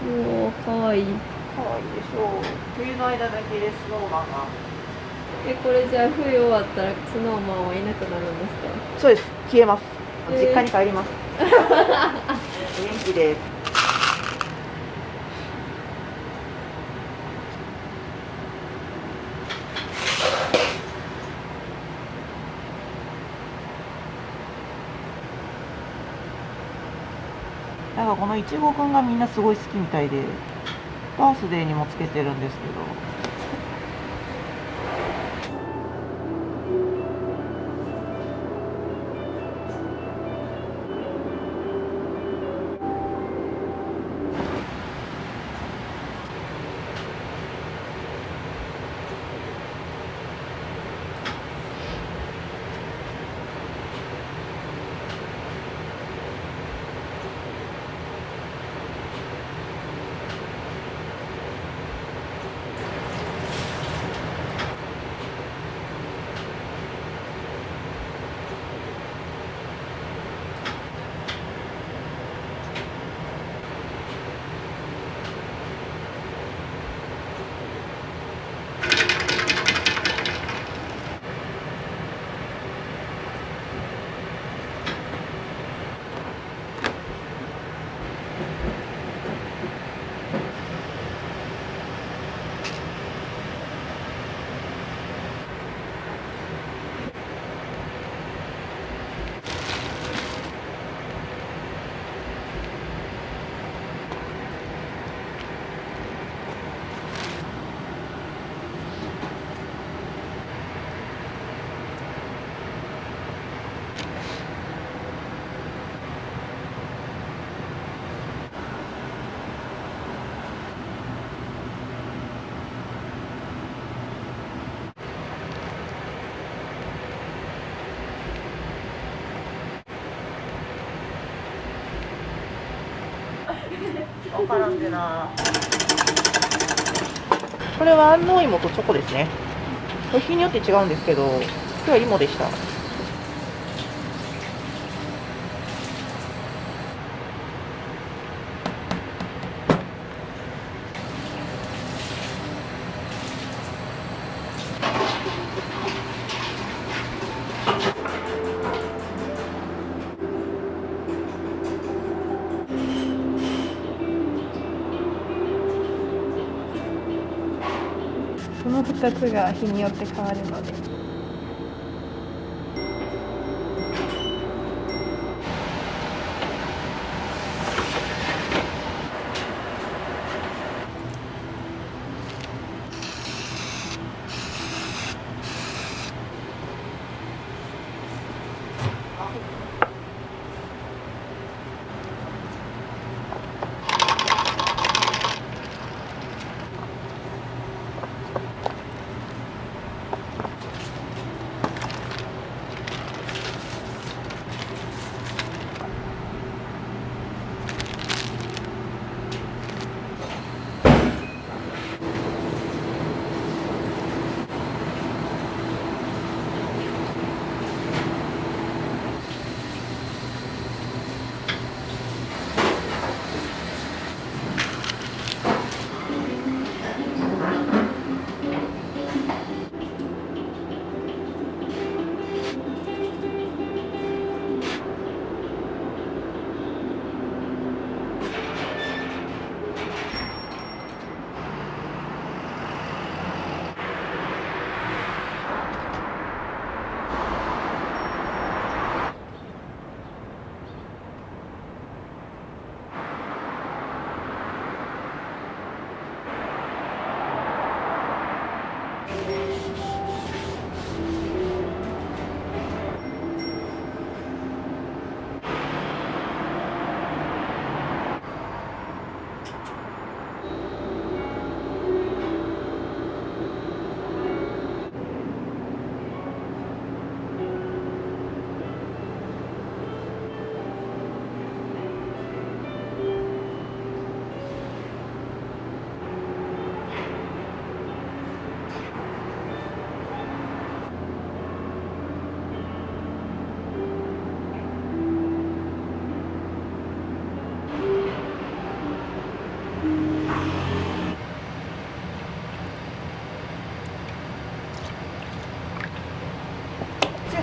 おお、かわいい。可愛いでしょう。冬の間だけでスノーマンが。これじゃあ冬終わったらスノーマンはいなくなるんですか？そうです。消えます。実家に帰ります。元気です。なんかこのいちごくんがみんなすごい好きみたいで、バースデーにもつけてるんですけど。わからんでな。これは安納芋とチョコですね。これ日によって違うんですけど、今日は芋でした。この2つが日によって変わるので。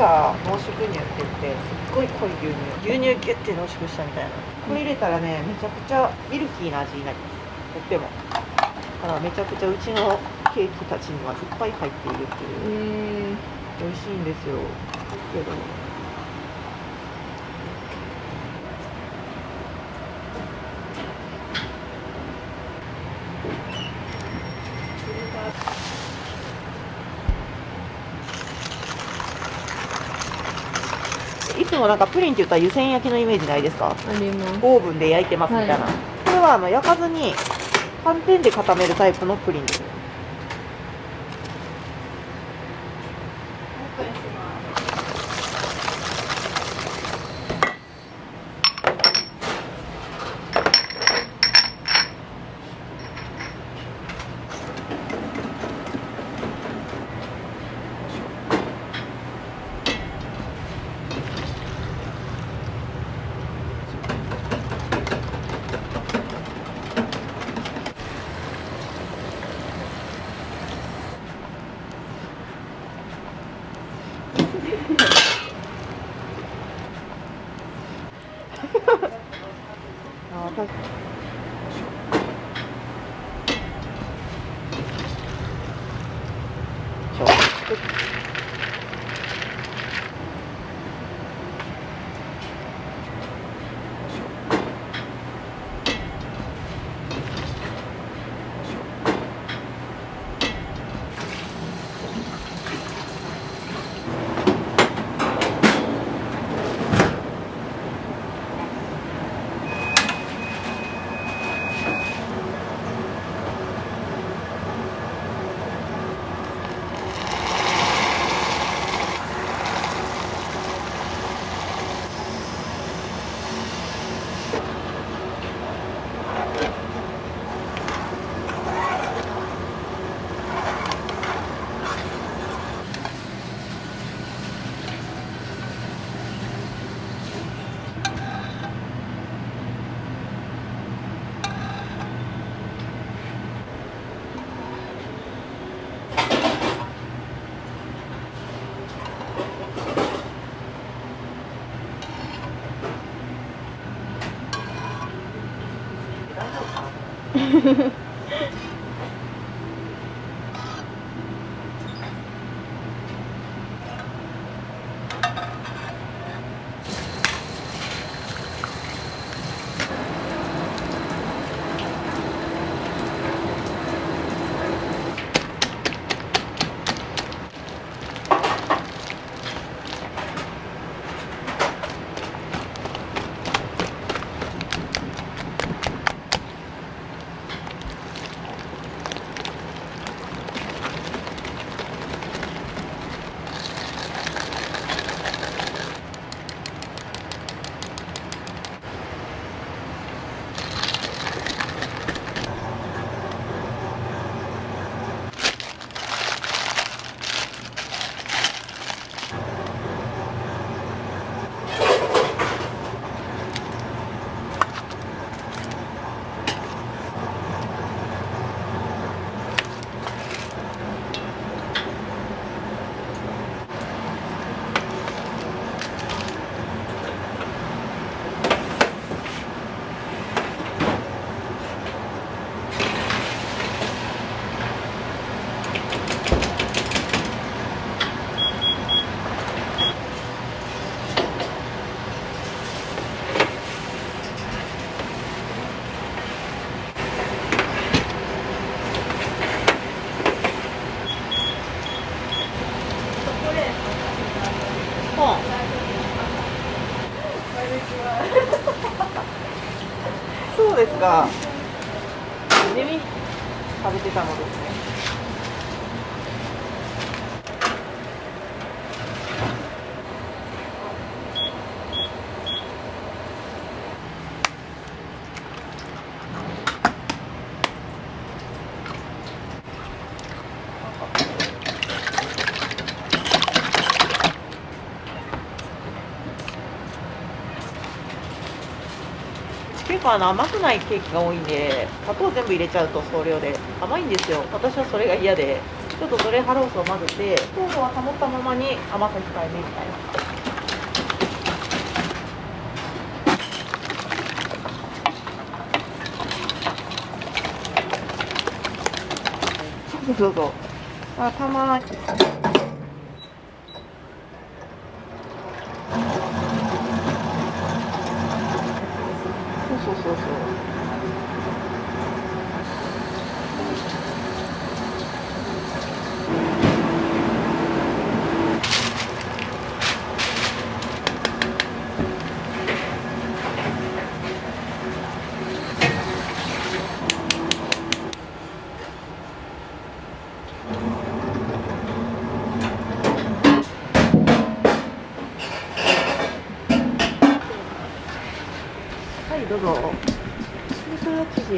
が濃縮乳って言ってすっごい濃い牛乳ギュッて濃縮したみたいな。これ入れたらねめちゃくちゃミルキーな味になります。とってもだからめちゃくちゃうちのケーキたちにはいっぱい入っているっていう美味しいんですよ。ですけどいつもなんかプリンって言ったら湯煎焼きのイメージないですか？あります。オーブンで焼いてますみたいな、はいこれは焼かずに寒天で固めるタイプのプリンです。あーちょそうですか。ネミ食べてたのですね。結構甘くないケーキが多いんで、砂糖全部入れちゃうと総量で甘いんですよ。私はそれが嫌で。ちょっとドレハロースを混ぜて糖度は保ったままに甘さ控えめみたいな。そうそう。たまに。そうそうそう。はいどうぞ。それは生地。違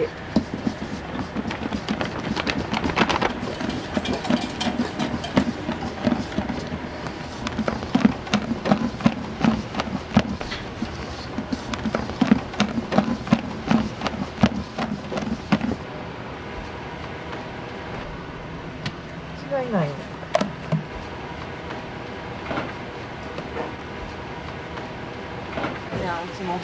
いないの。じゃあうちも。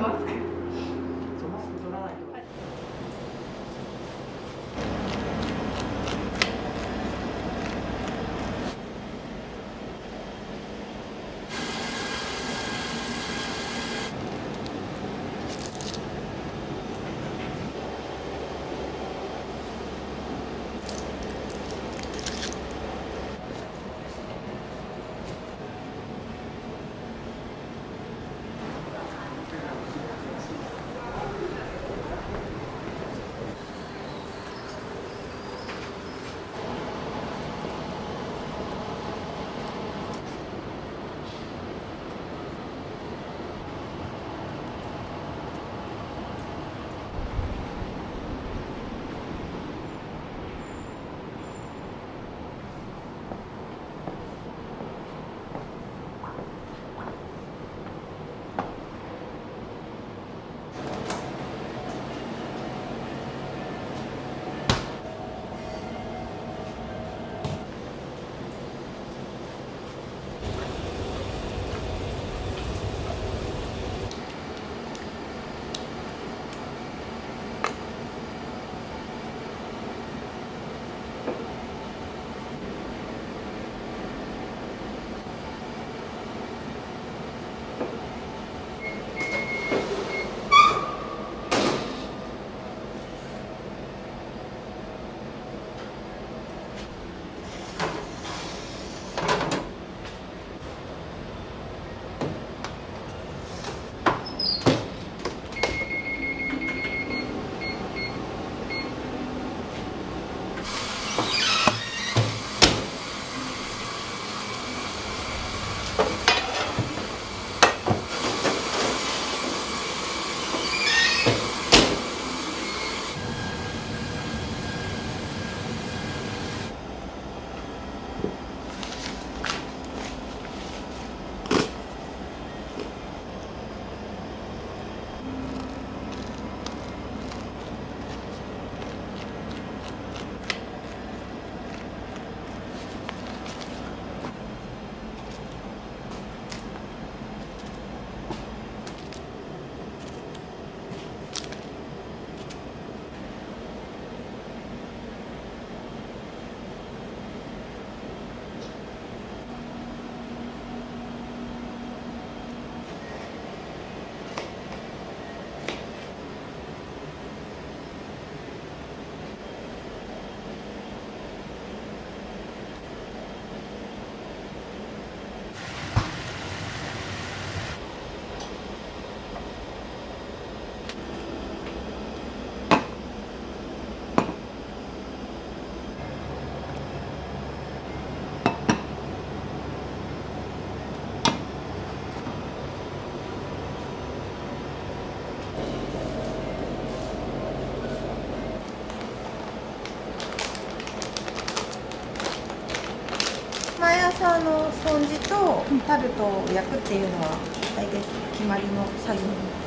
マスク。そうマスク取らないと。スポンジとタルトを焼くっていうのは大体決まりの作業。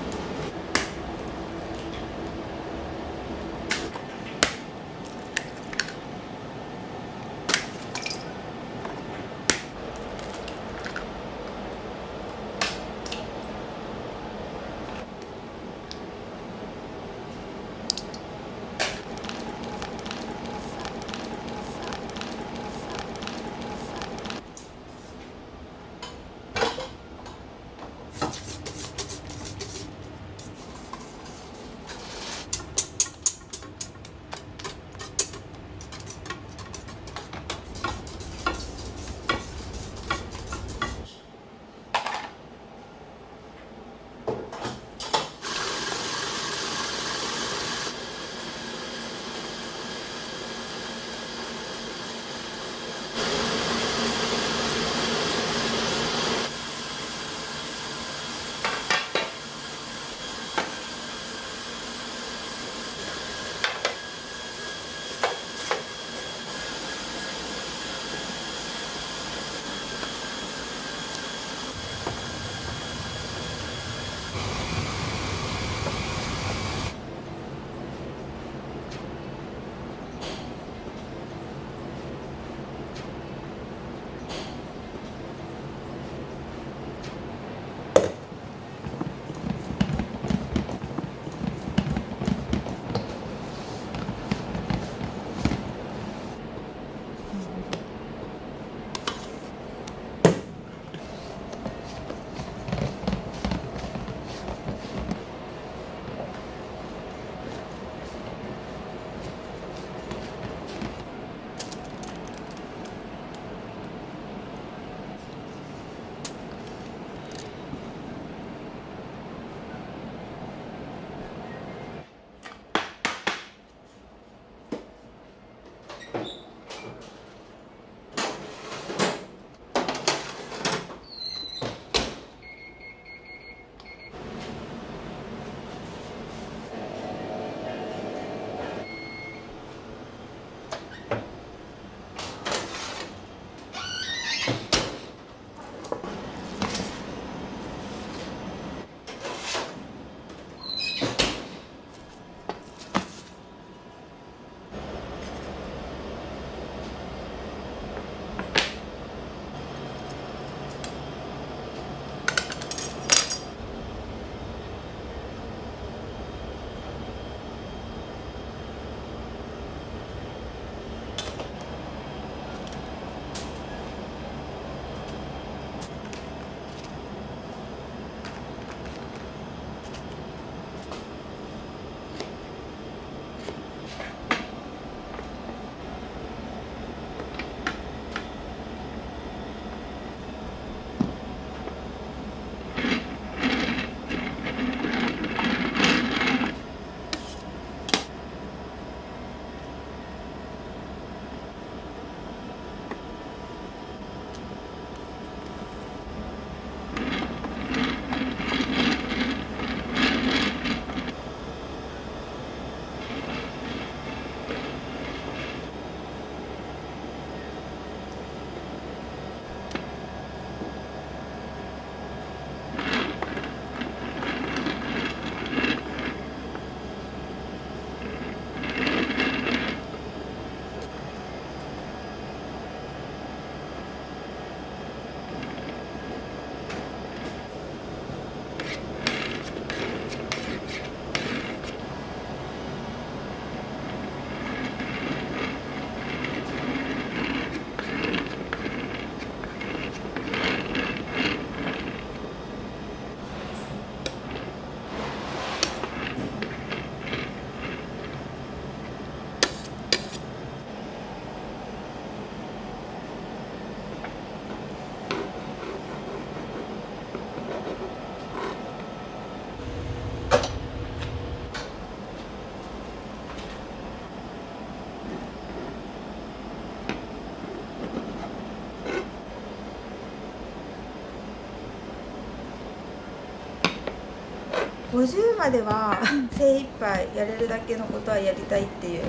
50までは精一杯やれるだけのことはやりたいっていう、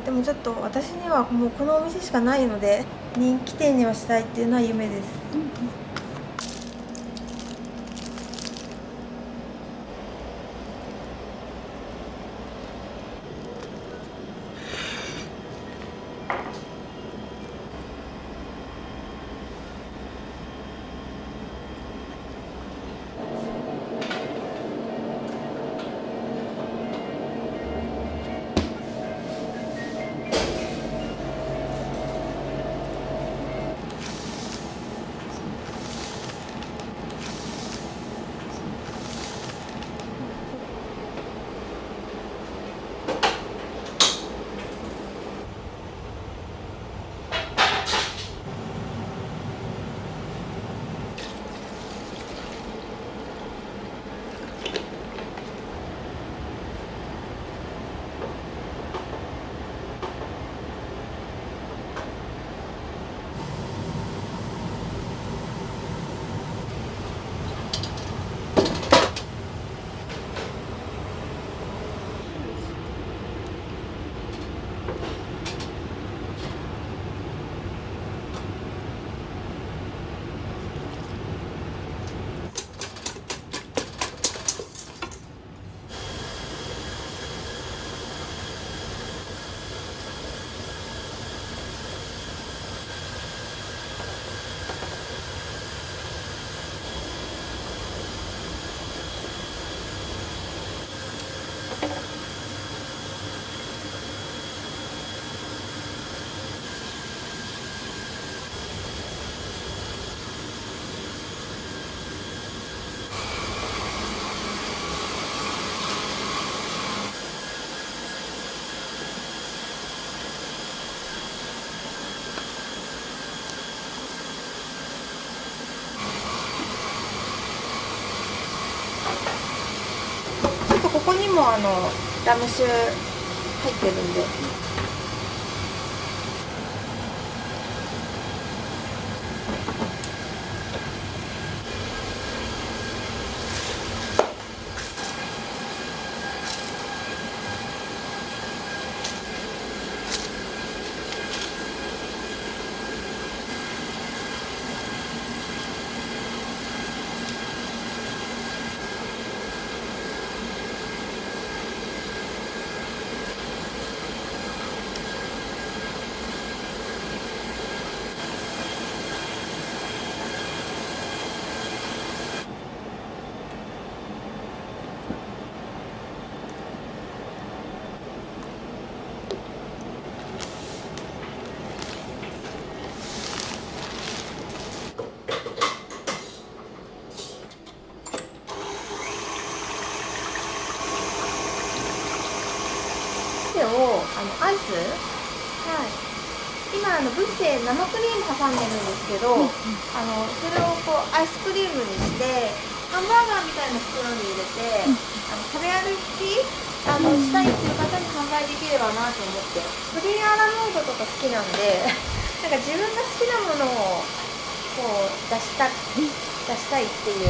でもちょっと私にはもうこのお店しかないので人気店にはしたいっていうのは夢です。ここにもラム酒入ってるんで。アイス、今ブッセ生クリーム挟んでるんですけど、それをこうアイスクリームにしてハンバーガーみたいな袋に入れて、食べ歩きしたいっていう方に販売できればなと思って。プリンアラモードとか好きなんで、なんか自分が好きなものをこう出したいっていう。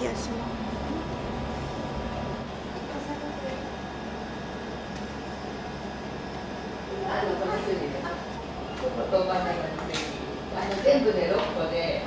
冷やします。全部で6個で。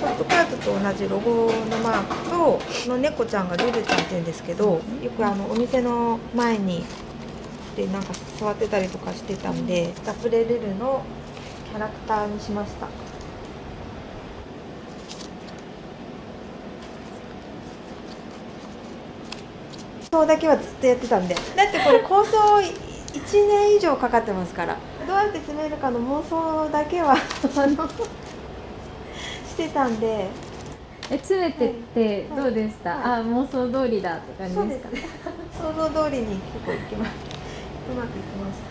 ホットカートと同じロゴのマークと、この猫ちゃんがルルちゃんって言うんですけど、よくお店の前にでなんか座ってたりとかしてたんで、ダプレルルのキャラクターにしました。そうだけはずっとやってたんで、だってこれ構想1年以上かかってますから、どうやって詰めるかの妄想だけはしてたんで。詰めてってどうでした？あ、妄想通りだって感じですか？想像通りに結構いきます。うまくいきました。